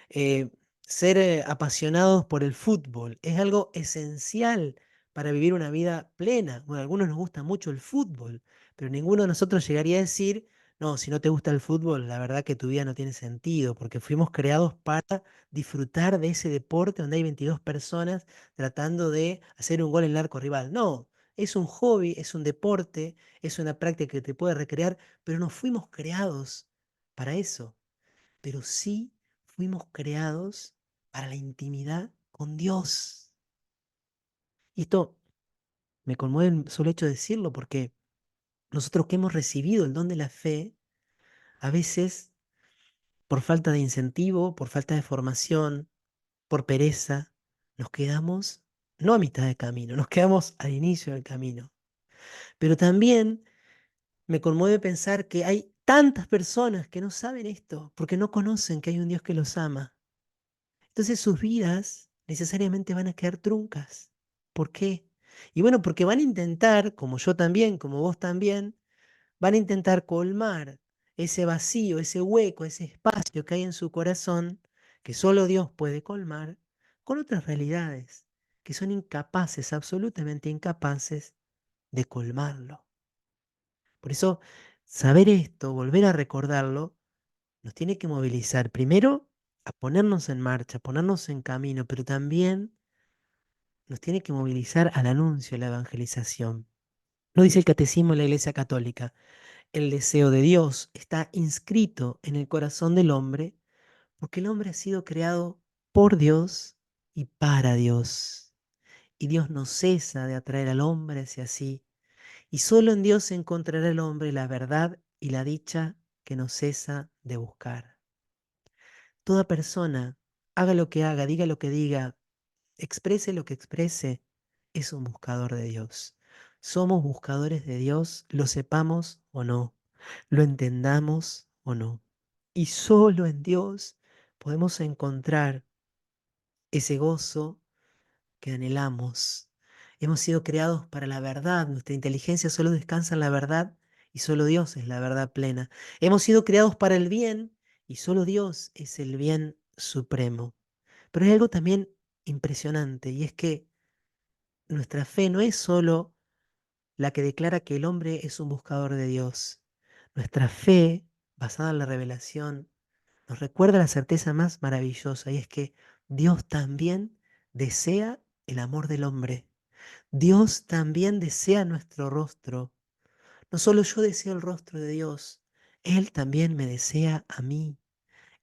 eh, Ser apasionados por el fútbol es algo esencial para vivir una vida plena. Bueno, a algunos nos gusta mucho el fútbol, pero ninguno de nosotros llegaría a decir, no, si no te gusta el fútbol, la verdad que tu vida no tiene sentido, porque fuimos creados para disfrutar de ese deporte donde hay 22 personas tratando de hacer un gol en el arco rival. No, es un hobby, es un deporte, es una práctica que te puede recrear, pero no fuimos creados para eso, pero sí fuimos creados para la intimidad con Dios. Y esto Me conmueve el solo hecho de decirlo porque nosotros que hemos recibido el don de la fe, a veces por falta de incentivo, por falta de formación, por pereza, nos quedamos no a mitad de camino, nos quedamos al inicio del camino. Pero también me conmueve pensar que hay tantas personas que no saben esto, porque no conocen que hay un Dios que los ama. Entonces sus vidas necesariamente van a quedar truncas. ¿Por qué? Y bueno, porque van a intentar, como yo también, como vos también, van a intentar colmar ese vacío, ese hueco, ese espacio que hay en su corazón, que solo Dios puede colmar, con otras realidades que son incapaces, absolutamente incapaces de colmarlo. Por eso, saber esto, volver a recordarlo, nos tiene que movilizar primero a ponernos en marcha, ponernos en camino, pero también nos tiene que movilizar al anuncio, a la evangelización. Lo dice el Catecismo de la Iglesia Católica. El deseo de Dios está inscrito en el corazón del hombre porque el hombre ha sido creado por Dios y para Dios. Y Dios no cesa de atraer al hombre hacia sí. Y solo en Dios encontrará el hombre la verdad y la dicha que no cesa de buscar. Toda persona, haga lo que haga, diga lo que diga, exprese lo que exprese, es un buscador de Dios. Somos buscadores de Dios, lo sepamos o no, lo entendamos o no. Y solo en Dios podemos encontrar ese gozo que anhelamos. Hemos sido creados para la verdad, nuestra inteligencia solo descansa en la verdad y solo Dios es la verdad plena. Hemos sido creados para el bien y solo Dios es el bien supremo. Pero hay algo también impresionante y es que nuestra fe no es solo la que declara que el hombre es un buscador de Dios. Nuestra fe, basada en la revelación, nos recuerda la certeza más maravillosa y es que Dios también desea el amor del hombre. Dios también desea nuestro rostro. No solo yo deseo el rostro de Dios, Él también me desea a mí.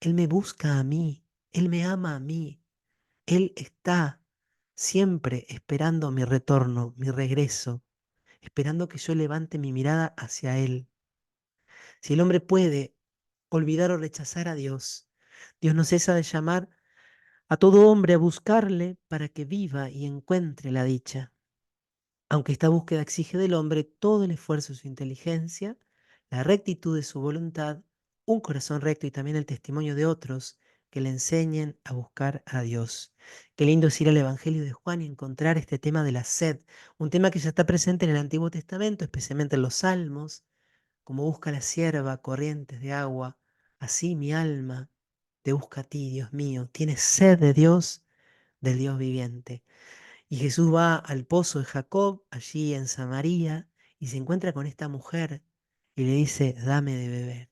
Él me busca a mí. Él me ama a mí. Él está siempre esperando mi retorno, mi regreso, esperando que yo levante mi mirada hacia Él. Si el hombre puede olvidar o rechazar a Dios, Dios no cesa de llamar a todo hombre a buscarle para que viva y encuentre la dicha. Aunque esta búsqueda exige del hombre todo el esfuerzo de su inteligencia, la rectitud de su voluntad, un corazón recto y también el testimonio de otros que le enseñen a buscar a Dios. Qué lindo es ir al Evangelio de Juan y encontrar este tema de la sed, un tema que ya está presente en el Antiguo Testamento, especialmente en los Salmos, como busca la sierva corrientes de agua, así mi alma te busca a ti, Dios mío, tienes sed de Dios, del Dios viviente. Y Jesús va al pozo de Jacob, allí en Samaria, y se encuentra con esta mujer y le dice, dame de beber.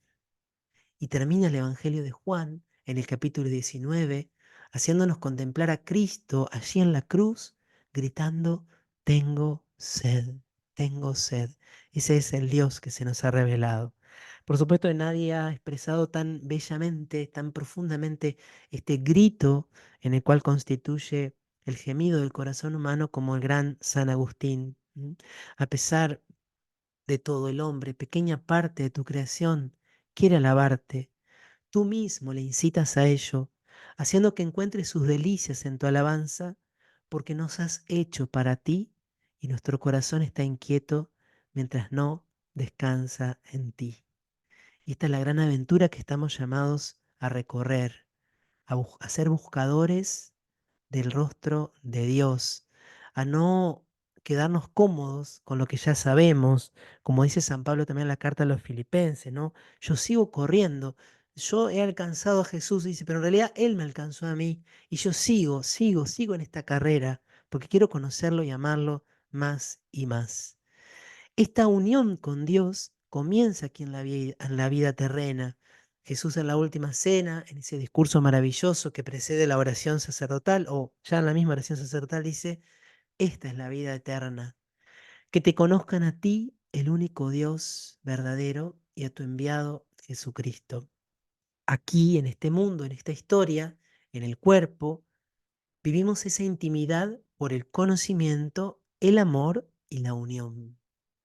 Y termina el Evangelio de Juan en el capítulo 19, haciéndonos contemplar a Cristo allí en la cruz, gritando, tengo sed, tengo sed. Ese es el Dios que se nos ha revelado. Por supuesto, nadie ha expresado tan bellamente, tan profundamente este grito en el cual constituye el gemido del corazón humano como el gran San Agustín. A pesar de todo el hombre, pequeña parte de tu creación, quiere alabarte. Tú mismo le incitas a ello, haciendo que encuentre sus delicias en tu alabanza, porque nos has hecho para ti y nuestro corazón está inquieto mientras no descansa en ti. Y esta es la gran aventura que estamos llamados a recorrer, a ser buscadores del rostro de Dios, a no quedarnos cómodos con lo que ya sabemos, como dice San Pablo también en la carta a los filipenses, ¿no? Yo sigo corriendo, yo he alcanzado a Jesús, dice, pero en realidad Él me alcanzó a mí y yo sigo en esta carrera porque quiero conocerlo y amarlo más y más. Esta unión con Dios comienza aquí en la vida terrena. Jesús en la última cena, en ese discurso maravilloso que precede la oración sacerdotal, o ya en la misma oración sacerdotal, dice, esta es la vida eterna, que te conozcan a ti, el único Dios verdadero, y a tu enviado Jesucristo. Aquí, en este mundo, en esta historia, en el cuerpo, vivimos esa intimidad por el conocimiento, el amor y la unión.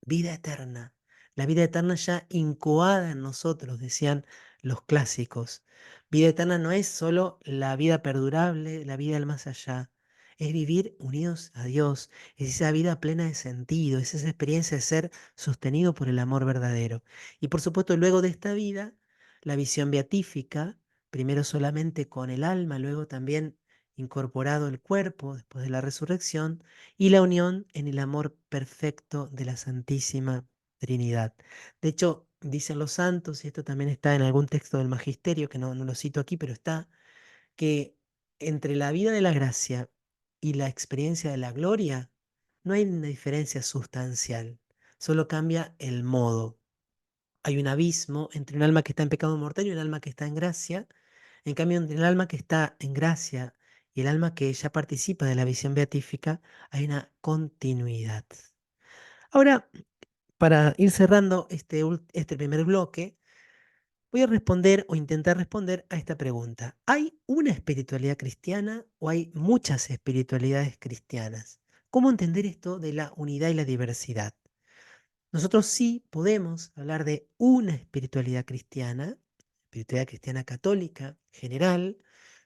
Vida eterna. La vida eterna ya incoada en nosotros, decían los clásicos. Vida eterna no es solo la vida perdurable, la vida del más allá. Es vivir unidos a Dios, es esa vida plena de sentido, es esa experiencia de ser sostenido por el amor verdadero. Y por supuesto, luego de esta vida, la visión beatífica, primero solamente con el alma, luego también incorporado el cuerpo después de la resurrección, y la unión en el amor perfecto de la Santísima Trinidad. De hecho, dicen los santos, y esto también está en algún texto del Magisterio, que no lo cito aquí, pero está, que entre la vida de la gracia y la experiencia de la gloria no hay una diferencia sustancial, solo cambia el modo. Hay un abismo entre un alma que está en pecado mortal y un alma que está en gracia. En cambio, entre el alma que está en gracia y el alma que ya participa de la visión beatífica, hay una continuidad. Ahora, para ir cerrando este primer bloque, voy a responder o intentar responder a esta pregunta. ¿Hay una espiritualidad cristiana o hay muchas espiritualidades cristianas? ¿Cómo entender esto de la unidad y la diversidad? Nosotros sí podemos hablar de una espiritualidad cristiana católica general,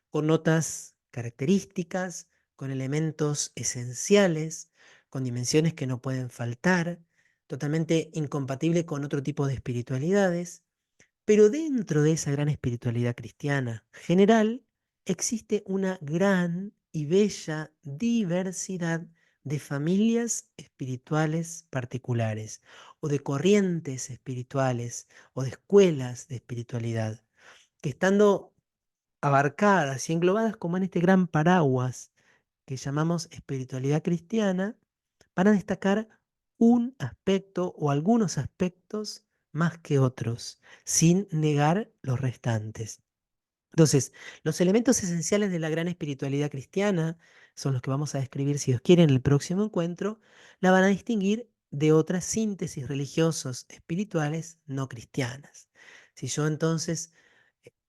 con notas características, con elementos esenciales, con dimensiones que no pueden faltar, totalmente incompatible con otro tipo de espiritualidades. Pero dentro de esa gran espiritualidad cristiana general existe una gran y bella diversidad de familias espirituales particulares, o de corrientes espirituales, o de escuelas de espiritualidad, que estando abarcadas y englobadas como en este gran paraguas que llamamos espiritualidad cristiana, van a destacar un aspecto o algunos aspectos más que otros, sin negar los restantes. Entonces, los elementos esenciales de la gran espiritualidad cristiana son los que vamos a describir, si Dios quiere, en el próximo encuentro, la van a distinguir de otras síntesis religiosos espirituales no cristianas. Si yo entonces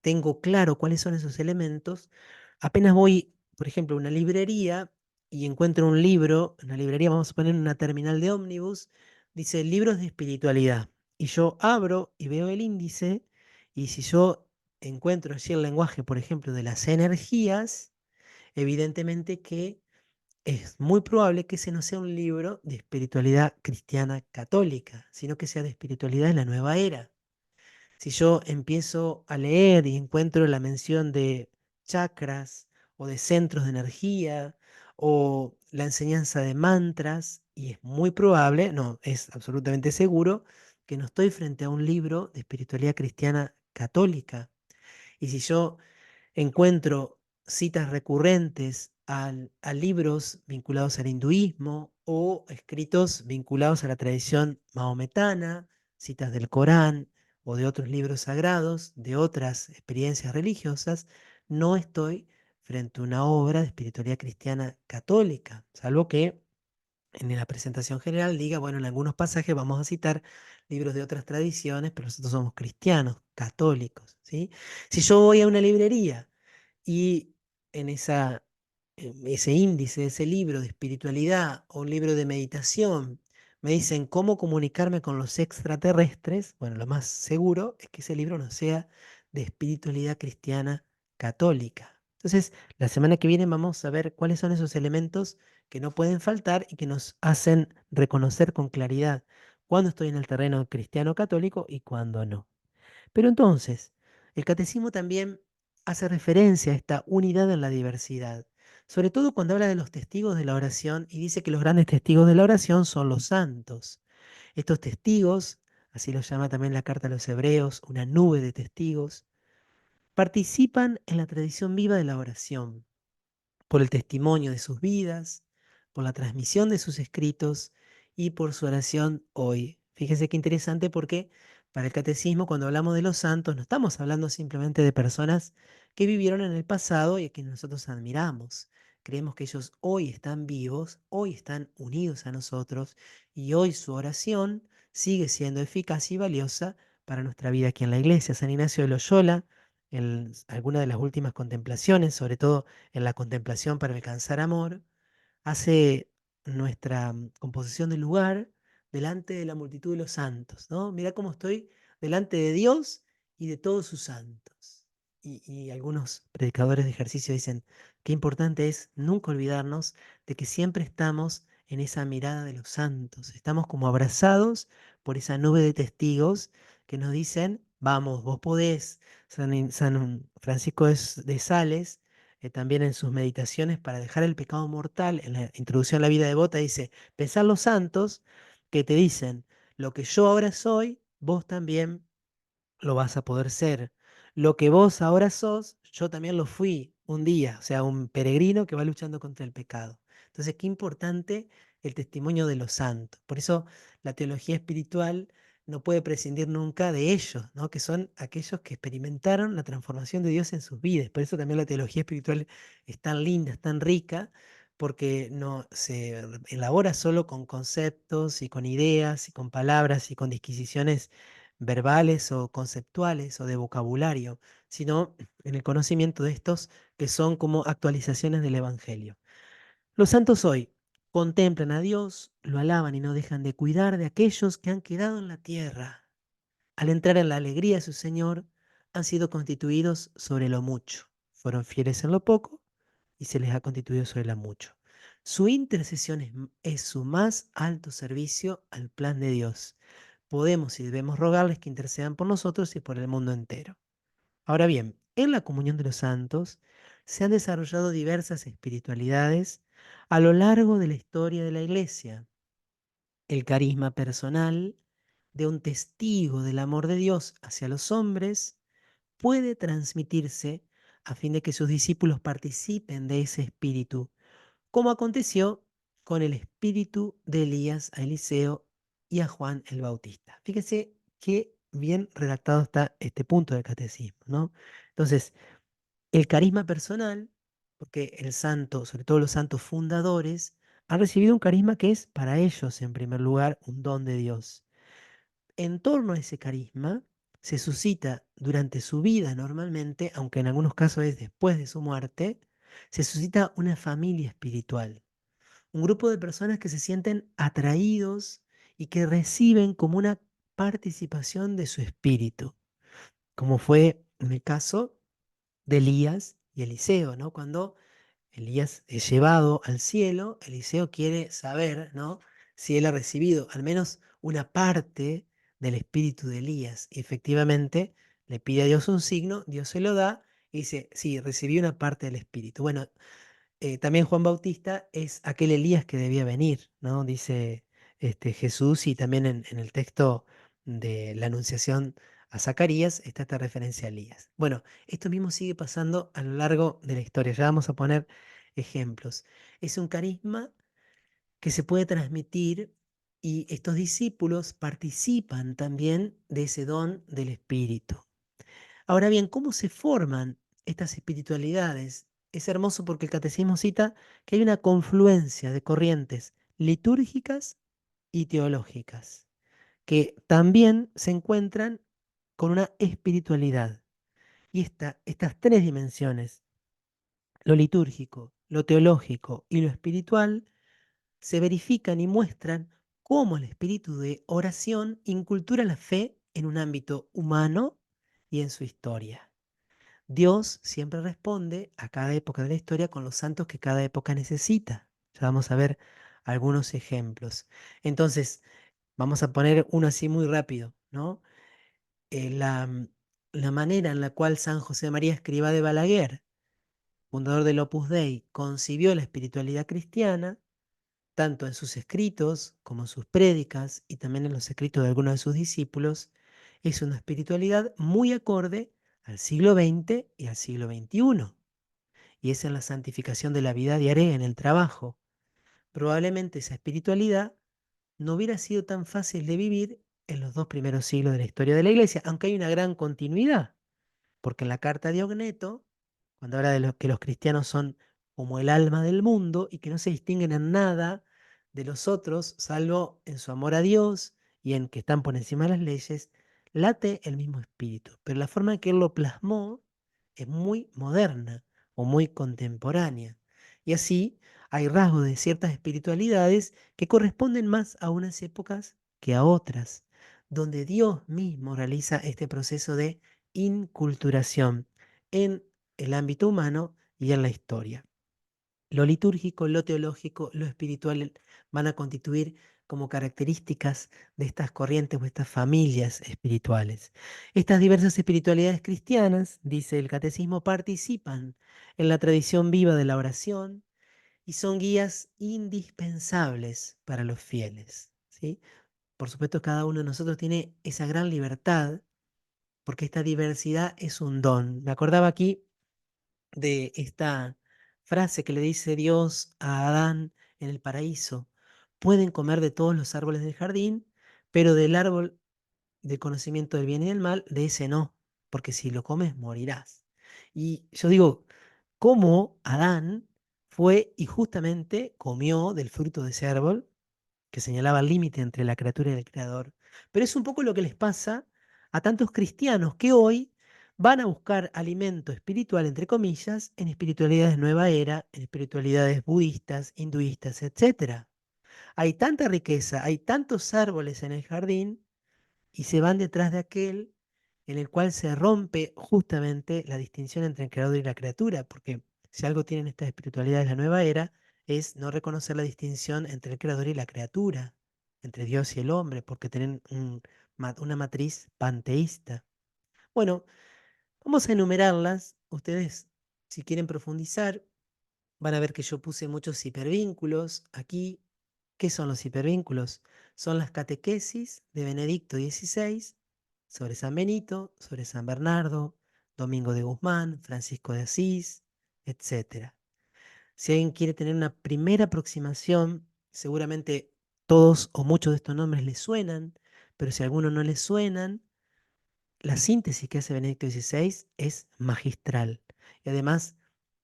tengo claro cuáles son esos elementos, apenas voy, por ejemplo, a una librería y encuentro un libro, en una librería vamos a poner una terminal de ómnibus, dice libros de espiritualidad. Y yo abro y veo el índice, y si yo encuentro allí el lenguaje, por ejemplo, de las energías, evidentemente que es muy probable que ese no sea un libro de espiritualidad cristiana católica, sino que sea de espiritualidad de la nueva era. Si yo empiezo a leer y encuentro la mención de chakras o de centros de energía o la enseñanza de mantras, y es muy probable, no, es absolutamente seguro, que no estoy frente a un libro de espiritualidad cristiana católica. Y si yo encuentro citas recurrentes a libros vinculados al hinduismo o escritos vinculados a la tradición maometana, citas del Corán o de otros libros sagrados, de otras experiencias religiosas, no estoy frente a una obra de espiritualidad cristiana católica, salvo que en la presentación general diga, bueno, en algunos pasajes vamos a citar libros de otras tradiciones, pero nosotros somos cristianos, católicos, ¿sí? Si yo voy a una librería y en ese índice, ese libro de espiritualidad o un libro de meditación, me dicen cómo comunicarme con los extraterrestres, bueno, lo más seguro es que ese libro no sea de espiritualidad cristiana católica. Entonces, la semana que viene vamos a ver cuáles son esos elementos que no pueden faltar y que nos hacen reconocer con claridad cuándo estoy en el terreno cristiano católico y cuándo no. Pero entonces, el catecismo también hace referencia a esta unidad en la diversidad, sobre todo cuando habla de los testigos de la oración y dice que los grandes testigos de la oración son los santos. Estos testigos, así lo llama también la carta a los hebreos, una nube de testigos, participan en la tradición viva de la oración por el testimonio de sus vidas, por la transmisión de sus escritos y por su oración hoy. Fíjese qué interesante porque para el catecismo cuando hablamos de los santos no estamos hablando simplemente de personas que vivieron en el pasado y a quienes nosotros admiramos. Creemos que ellos hoy están vivos, hoy están unidos a nosotros y hoy su oración sigue siendo eficaz y valiosa para nuestra vida aquí en la iglesia. San Ignacio de Loyola, en alguna de las últimas contemplaciones, sobre todo en la contemplación para alcanzar amor, hace nuestra composición del lugar delante de la multitud de los santos, ¿no? Mirá cómo estoy delante de Dios y de todos sus santos. Y algunos predicadores de ejercicio dicen qué importante es nunca olvidarnos de que siempre estamos en esa mirada de los santos, estamos como abrazados por esa nube de testigos que nos dicen, vamos, vos podés. San Francisco de Sales, también en sus meditaciones para dejar el pecado mortal, en la introducción a la vida devota, dice, pensar los santos que te dicen, lo que yo ahora soy, vos también lo vas a poder ser. Lo que vos ahora sos, yo también lo fui un día, o sea, un peregrino que va luchando contra el pecado. Entonces, qué importante el testimonio de los santos. Por eso la teología espiritual no puede prescindir nunca de ellos, ¿no? Que son aquellos que experimentaron la transformación de Dios en sus vidas. Por eso también la teología espiritual es tan linda, es tan rica, porque no se elabora solo con conceptos y con ideas y con palabras y con disquisiciones verbales o conceptuales o de vocabulario, sino en el conocimiento de estos que son como actualizaciones del Evangelio. Los santos hoy contemplan a Dios, lo alaban y no dejan de cuidar de aquellos que han quedado en la tierra. Al entrar en la alegría de su Señor, han sido constituidos sobre lo mucho. Fueron fieles en lo poco y se les ha constituido sobre lo mucho. Su intercesión es su más alto servicio al plan de Dios. Podemos y debemos rogarles que intercedan por nosotros y por el mundo entero. Ahora bien, en la comunión de los santos se han desarrollado diversas espiritualidades a lo largo de la historia de la Iglesia. El carisma personal de un testigo del amor de Dios hacia los hombres puede transmitirse a fin de que sus discípulos participen de ese espíritu, como aconteció con el espíritu de Elías a Eliseo y a Juan el Bautista. Fíjense qué bien redactado está este punto del catecismo, ¿no? Entonces, el carisma personal, porque el santo, sobre todo los santos fundadores, han recibido un carisma que es para ellos, en primer lugar, un don de Dios. En torno a ese carisma se suscita durante su vida normalmente, aunque en algunos casos es después de su muerte, se suscita una familia espiritual, un grupo de personas que se sienten atraídos y que reciben como una participación de su espíritu, como fue en el caso de Elías y Eliseo, ¿no? Cuando Elías es llevado al cielo, Eliseo quiere saber, ¿no? Si él ha recibido al menos una parte del espíritu de Elías. Y efectivamente le pide a Dios un signo, Dios se lo da y dice, sí, recibí una parte del espíritu. Bueno, también Juan Bautista es aquel Elías que debía venir, ¿no? Dice Jesús, y también en el texto de la Anunciación a Zacarías está esta referencia a Elías. Bueno, esto mismo sigue pasando a lo largo de la historia. Ya vamos a poner ejemplos. Es un carisma que se puede transmitir y estos discípulos participan también de ese don del Espíritu. Ahora bien, ¿cómo se forman estas espiritualidades? Es hermoso porque el catecismo cita que hay una confluencia de corrientes litúrgicas y teológicas, que también se encuentran con una espiritualidad. Y estas tres dimensiones, lo litúrgico, lo teológico y lo espiritual, se verifican y muestran cómo el espíritu de oración incultura la fe en un ámbito humano y en su historia. Dios siempre responde a cada época de la historia con los santos que cada época necesita. Ya vamos a ver algunos ejemplos. Entonces, vamos a poner uno así muy rápido, ¿no? Eh, la, la manera en la cual San José María Escrivá de Balaguer, fundador del Opus Dei, concibió la espiritualidad cristiana, tanto en sus escritos como en sus prédicas y también en los escritos de algunos de sus discípulos, es una espiritualidad muy acorde al siglo XX y al siglo XXI, y es en la santificación de la vida diaria en el trabajo. Probablemente esa espiritualidad no hubiera sido tan fácil de vivir en los dos primeros siglos de la historia de la Iglesia, aunque hay una gran continuidad. Porque en la carta de Ogneto, cuando habla de que los cristianos son como el alma del mundo y que no se distinguen en nada de los otros, salvo en su amor a Dios y en que están por encima de las leyes, late el mismo espíritu. Pero la forma en que él lo plasmó es muy moderna o muy contemporánea. Y así hay rasgos de ciertas espiritualidades que corresponden más a unas épocas que a otras, donde Dios mismo realiza este proceso de inculturación en el ámbito humano y en la historia. Lo litúrgico, lo teológico, lo espiritual van a constituir como características de estas corrientes o estas familias espirituales. Estas diversas espiritualidades cristianas, dice el catecismo, participan en la tradición viva de la oración y son guías indispensables para los fieles, ¿sí? Por supuesto, cada uno de nosotros tiene esa gran libertad porque esta diversidad es un don. Me acordaba aquí de esta frase que le dice Dios a Adán en el paraíso. Pueden comer de todos los árboles del jardín, pero del árbol del conocimiento del bien y del mal, de ese no, porque si lo comes morirás. Y yo digo, ¿cómo Adán fue y justamente comió del fruto de ese árbol que señalaba el límite entre la criatura y el creador? Pero es un poco lo que les pasa a tantos cristianos que hoy van a buscar alimento espiritual, entre comillas, en espiritualidades nueva era, en espiritualidades budistas, hinduistas, etcétera. Hay tanta riqueza, hay tantos árboles en el jardín y se van detrás de aquel en el cual se rompe justamente la distinción entre el creador y la criatura, porque si algo tienen estas espiritualidades de la nueva era, es no reconocer la distinción entre el creador y la criatura, entre Dios y el hombre, porque tienen una matriz panteísta. Bueno, vamos a enumerarlas. Ustedes, si quieren profundizar, van a ver que yo puse muchos hipervínculos aquí. ¿Qué son los hipervínculos? Son las catequesis de Benedicto XVI sobre San Benito, sobre San Bernardo, Domingo de Guzmán, Francisco de Asís, etcétera. Si alguien quiere tener una primera aproximación, seguramente todos o muchos de estos nombres les suenan, pero si a alguno no les suenan, la síntesis que hace Benedicto XVI es magistral. Y además,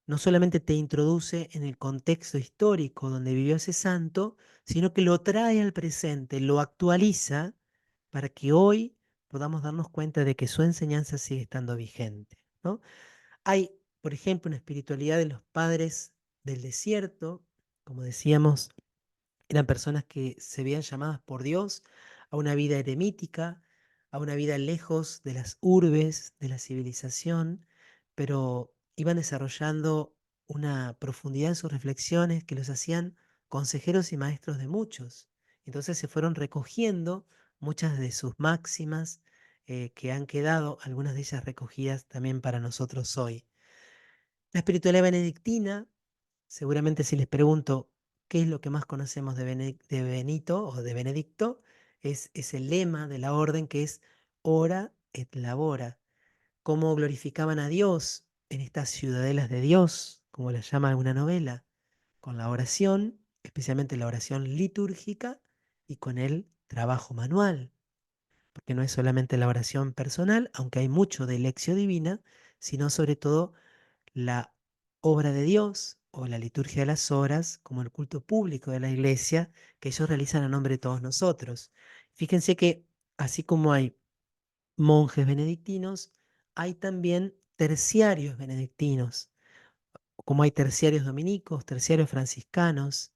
no solamente te introduce en el contexto histórico donde vivió ese santo, sino que lo trae al presente, lo actualiza para que hoy podamos darnos cuenta de que su enseñanza sigue estando vigente, ¿no? Hay, por ejemplo, una espiritualidad de los padres del desierto, como decíamos, eran personas que se veían llamadas por Dios a una vida eremítica, a una vida lejos de las urbes, de la civilización, pero iban desarrollando una profundidad en sus reflexiones que los hacían consejeros y maestros de muchos. Entonces se fueron recogiendo muchas de sus máximas que han quedado, algunas de ellas recogidas también para nosotros hoy. La espiritualidad benedictina, seguramente si les pregunto qué es lo que más conocemos de Benito o de Benedicto, es el lema de la orden que es ora et labora. Cómo glorificaban a Dios en estas ciudadelas de Dios, como las llama una novela, con la oración, especialmente la oración litúrgica y con el trabajo manual, porque no es solamente la oración personal, aunque hay mucho de lección divina, sino sobre todo la obra de Dios o la liturgia de las horas, como el culto público de la iglesia, que ellos realizan a nombre de todos nosotros. Fíjense que así como hay monjes benedictinos, hay también terciarios benedictinos, como hay terciarios dominicos, terciarios franciscanos,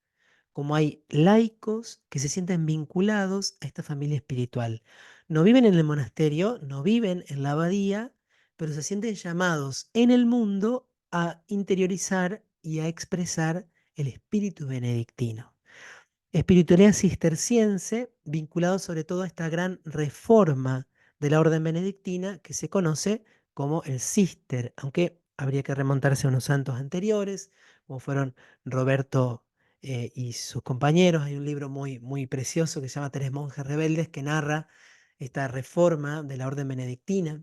como hay laicos que se sienten vinculados a esta familia espiritual. No viven en el monasterio, no viven en la abadía, pero se sienten llamados en el mundo a interiorizar y a expresar el espíritu benedictino. Espiritualidad cisterciense, vinculado sobre todo a esta gran reforma de la orden benedictina que se conoce como el Cister, aunque habría que remontarse a unos santos anteriores, como fueron Roberto y sus compañeros. Hay un libro muy precioso que se llama Tres monjes rebeldes que narra esta reforma de la orden benedictina,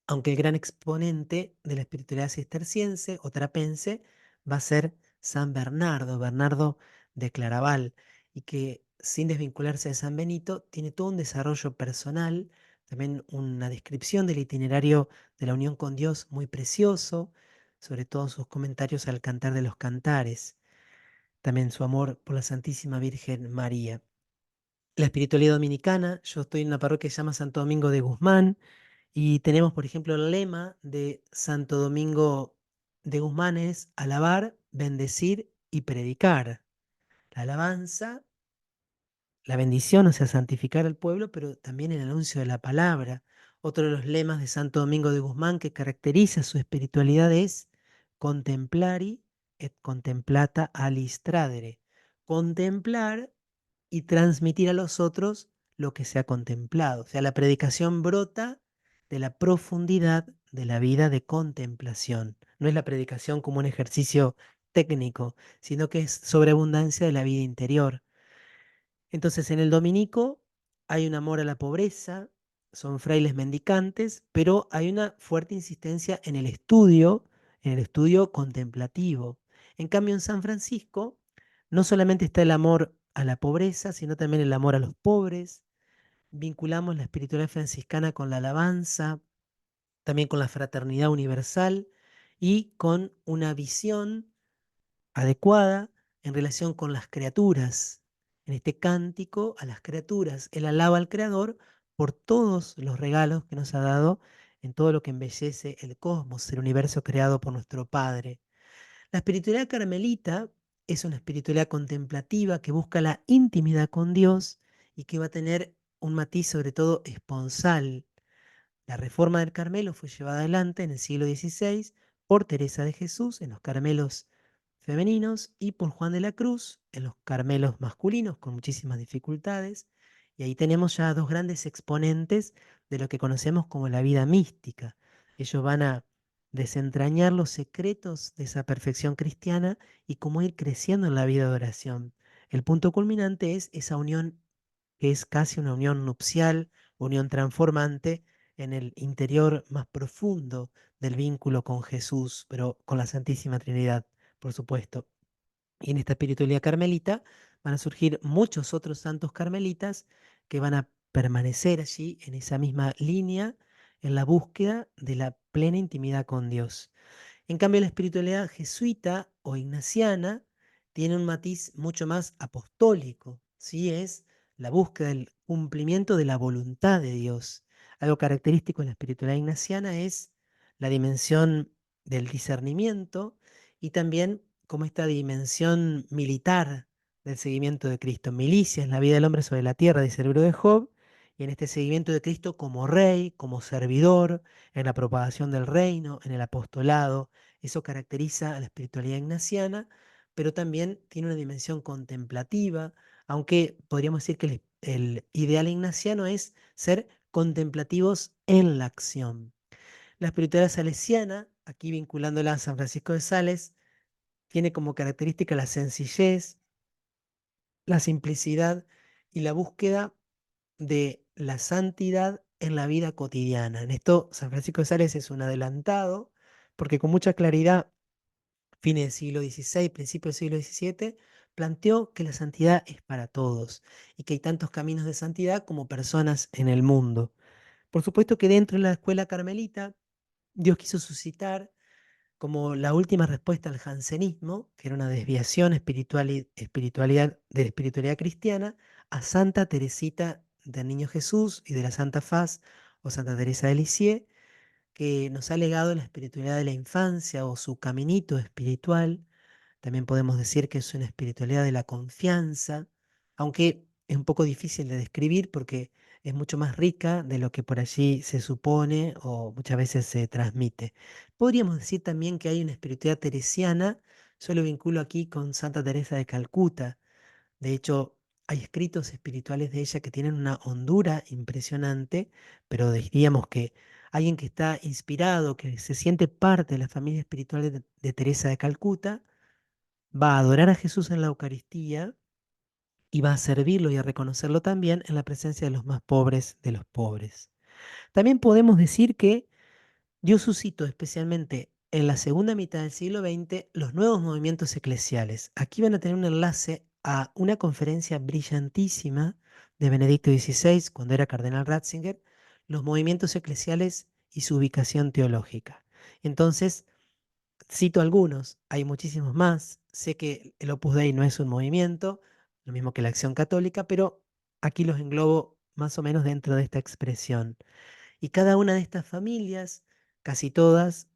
aunque el gran exponente de la espiritualidad cisterciense o trapense va a ser San Bernardo, Bernardo de Claraval, y que sin desvincularse de San Benito, tiene todo un desarrollo personal, también una descripción del itinerario de la unión con Dios muy precioso, sobre todo sus comentarios al Cantar de los Cantares, también su amor por la Santísima Virgen María. La espiritualidad dominicana, yo estoy en una parroquia que se llama Santo Domingo de Guzmán, y tenemos, por ejemplo, el lema de Santo Domingo de Guzmán es alabar, bendecir y predicar. La alabanza, la bendición, o sea, santificar al pueblo, pero también el anuncio de la palabra. Otro de los lemas de Santo Domingo de Guzmán que caracteriza su espiritualidad es contemplari et contemplata alistradere. Contemplar y transmitir a los otros lo que se ha contemplado. O sea, la predicación brota de la profundidad de la vida de contemplación. No es la predicación como un ejercicio técnico, sino que es sobreabundancia de la vida interior. Entonces, en el dominico hay un amor a la pobreza, son frailes mendicantes, pero hay una fuerte insistencia en el estudio contemplativo. En cambio, en San Francisco no solamente está el amor a la pobreza, sino también el amor a los pobres. Vinculamos la espiritualidad franciscana con la alabanza, también con la fraternidad universal y con una visión adecuada en relación con las criaturas. En este cántico a las criaturas, él alaba al Creador por todos los regalos que nos ha dado en todo lo que embellece el cosmos, el universo creado por nuestro Padre. La espiritualidad carmelita es una espiritualidad contemplativa que busca la intimidad con Dios y que va a tener un matiz sobre todo esponsal. La reforma del Carmelo fue llevada adelante en el siglo XVI por Teresa de Jesús en los Carmelos femeninos y por Juan de la Cruz en los Carmelos masculinos con muchísimas dificultades. Y ahí tenemos ya dos grandes exponentes de lo que conocemos como la vida mística. Ellos van a desentrañar los secretos de esa perfección cristiana y cómo ir creciendo en la vida de oración. El punto culminante es esa unión que es casi una unión nupcial, unión transformante en el interior más profundo del vínculo con Jesús, pero con la Santísima Trinidad, por supuesto. Y en esta espiritualidad carmelita van a surgir muchos otros santos carmelitas que van a permanecer allí en esa misma línea, en la búsqueda de la plena intimidad con Dios. En cambio, la espiritualidad jesuita o ignaciana tiene un matiz mucho más apostólico, ¿sí? Es la búsqueda del cumplimiento de la voluntad de Dios. Algo característico en la espiritualidad ignaciana es la dimensión del discernimiento y también como esta dimensión militar del seguimiento de Cristo. Milicia es la vida del hombre sobre la tierra, dice el libro de Job, y en este seguimiento de Cristo como rey, como servidor, en la propagación del reino, en el apostolado. Eso caracteriza a la espiritualidad ignaciana, pero también tiene una dimensión contemplativa, aunque podríamos decir que el ideal ignaciano es ser contemplativos en la acción. La espiritualidad salesiana, aquí vinculándola a San Francisco de Sales, tiene como característica la sencillez, la simplicidad y la búsqueda de la santidad en la vida cotidiana. En esto, San Francisco de Sales es un adelantado, porque con mucha claridad fines del siglo XVI, principios del siglo XVII, planteó que la santidad es para todos y que hay tantos caminos de santidad como personas en el mundo. Por supuesto que dentro de la escuela carmelita, Dios quiso suscitar como la última respuesta al jansenismo, que era una desviación espiritualidad, de la espiritualidad cristiana, a Santa Teresita del Niño Jesús y de la Santa Faz o Santa Teresa de Lisieux, que nos ha legado la espiritualidad de la infancia o su caminito espiritual. También podemos decir que es una espiritualidad de la confianza, aunque es un poco difícil de describir porque es mucho más rica de lo que por allí se supone o muchas veces se transmite. Podríamos decir también que hay una espiritualidad teresiana, yo lo vinculo aquí con Santa Teresa de Calcuta. De hecho, hay escritos espirituales de ella que tienen una hondura impresionante, pero diríamos que alguien que está inspirado, que se siente parte de la familia espiritual de Teresa de Calcuta, va a adorar a Jesús en la Eucaristía y va a servirlo y a reconocerlo también en la presencia de los más pobres de los pobres. También podemos decir que Dios suscitó especialmente en la segunda mitad del siglo XX los nuevos movimientos eclesiales. Aquí van a tener un enlace a una conferencia brillantísima de Benedicto XVI, cuando era cardenal Ratzinger, los movimientos eclesiales y su ubicación teológica. Entonces, cito algunos, hay muchísimos más. Sé que el Opus Dei no es un movimiento, lo mismo que la Acción Católica, pero aquí los englobo más o menos dentro de esta expresión. Y cada una de estas familias, casi todas,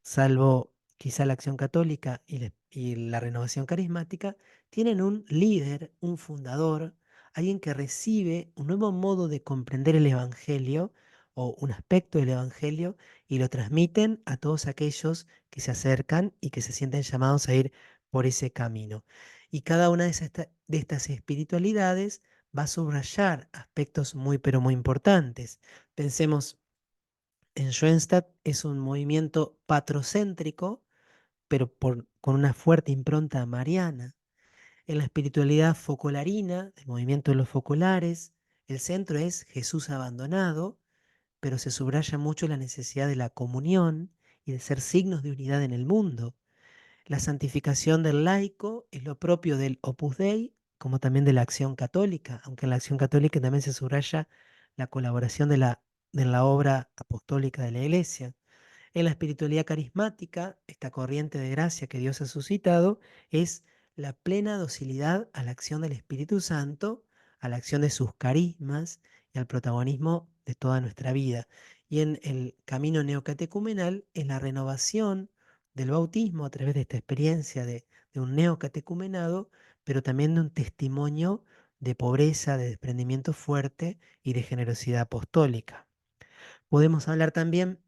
salvo quizá la Acción Católica y la Renovación Carismática, tienen un líder, un fundador, alguien que recibe un nuevo modo de comprender el Evangelio o un aspecto del Evangelio y lo transmiten a todos aquellos que se acercan y que se sienten llamados a ir por ese camino. Y cada una de estas espiritualidades va a subrayar aspectos muy, pero muy importantes. Pensemos en Schoenstatt, es un movimiento patrocéntrico, pero con una fuerte impronta mariana. En la espiritualidad focolarina, el movimiento de los focolares, el centro es Jesús abandonado, pero se subraya mucho la necesidad de la comunión y de ser signos de unidad en el mundo. La santificación del laico es lo propio del Opus Dei, como también de la acción católica, aunque en la acción católica también se subraya la colaboración de la obra apostólica de la Iglesia. En la espiritualidad carismática, esta corriente de gracia que Dios ha suscitado es la plena docilidad a la acción del Espíritu Santo, a la acción de sus carismas y al protagonismo de toda nuestra vida. Y en el camino neocatecumenal es la renovación del bautismo a través de esta experiencia de un neocatecumenado, pero también de un testimonio de pobreza, de desprendimiento fuerte y de generosidad apostólica. Podemos hablar también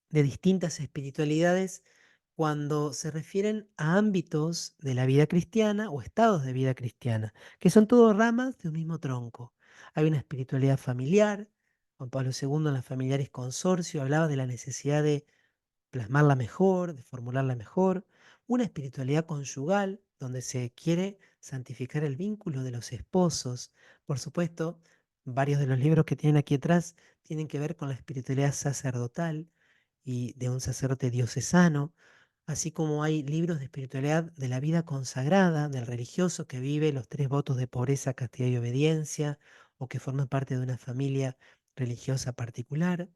de distintas espiritualidades cuando se refieren a ámbitos de la vida cristiana o estados de vida cristiana, que son todo ramas de un mismo tronco. Hay una espiritualidad familiar. Juan Pablo II en las Familiares Consorcio hablaba de la necesidad de plasmarla mejor, de formularla mejor, una espiritualidad conyugal donde se quiere santificar el vínculo de los esposos. Por supuesto, varios de los libros que tienen aquí atrás tienen que ver con la espiritualidad sacerdotal y de un sacerdote diocesano, así como hay libros de espiritualidad de la vida consagrada, del religioso que vive los tres votos de pobreza, castidad y obediencia, o que forma parte de una familia religiosa particular.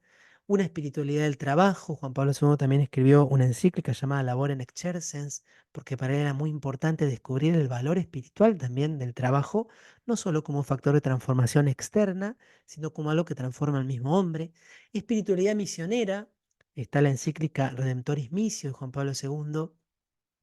Una espiritualidad del trabajo. Juan Pablo II también escribió una encíclica llamada Labor en Exercens, porque para él era muy importante descubrir el valor espiritual también del trabajo, no solo como un factor de transformación externa, sino como algo que transforma al mismo hombre. Espiritualidad misionera. Está la encíclica Redemptoris Missio de Juan Pablo II,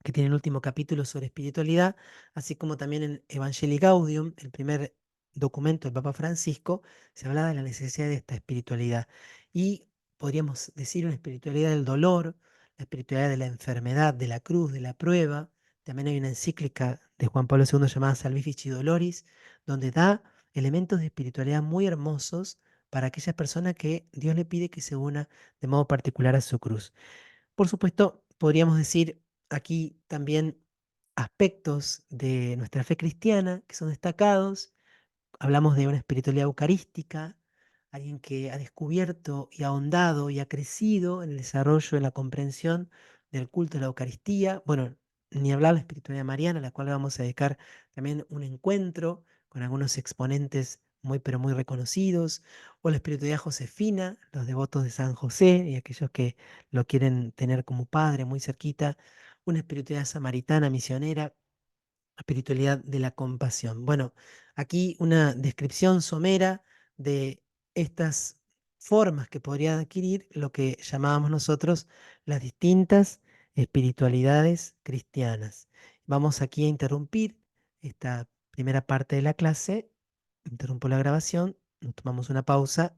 que tiene el último capítulo sobre espiritualidad, así como también en Evangelii Gaudium, el primer documento del Papa Francisco, se habla de la necesidad de esta espiritualidad. Y podríamos decir una espiritualidad del dolor, la espiritualidad de la enfermedad, de la cruz, de la prueba. También hay una encíclica de Juan Pablo II llamada Salvifici Doloris, donde da elementos de espiritualidad muy hermosos para aquella persona que Dios le pide que se una de modo particular a su cruz. Por supuesto, podríamos decir aquí también aspectos de nuestra fe cristiana que son destacados. Hablamos de una espiritualidad eucarística, alguien que ha descubierto y ahondado y ha crecido en el desarrollo, en la comprensión del culto de la Eucaristía. Bueno, ni hablar de la espiritualidad mariana, a la cual vamos a dedicar también un encuentro con algunos exponentes muy, pero muy reconocidos, o la espiritualidad josefina, los devotos de San José y aquellos que lo quieren tener como padre muy cerquita, una espiritualidad samaritana, misionera, espiritualidad de la compasión. Bueno, aquí una descripción somera de estas formas que podría adquirir lo que llamábamos nosotros las distintas espiritualidades cristianas. Vamos aquí a interrumpir esta primera parte de la clase, interrumpo la grabación, nos tomamos una pausa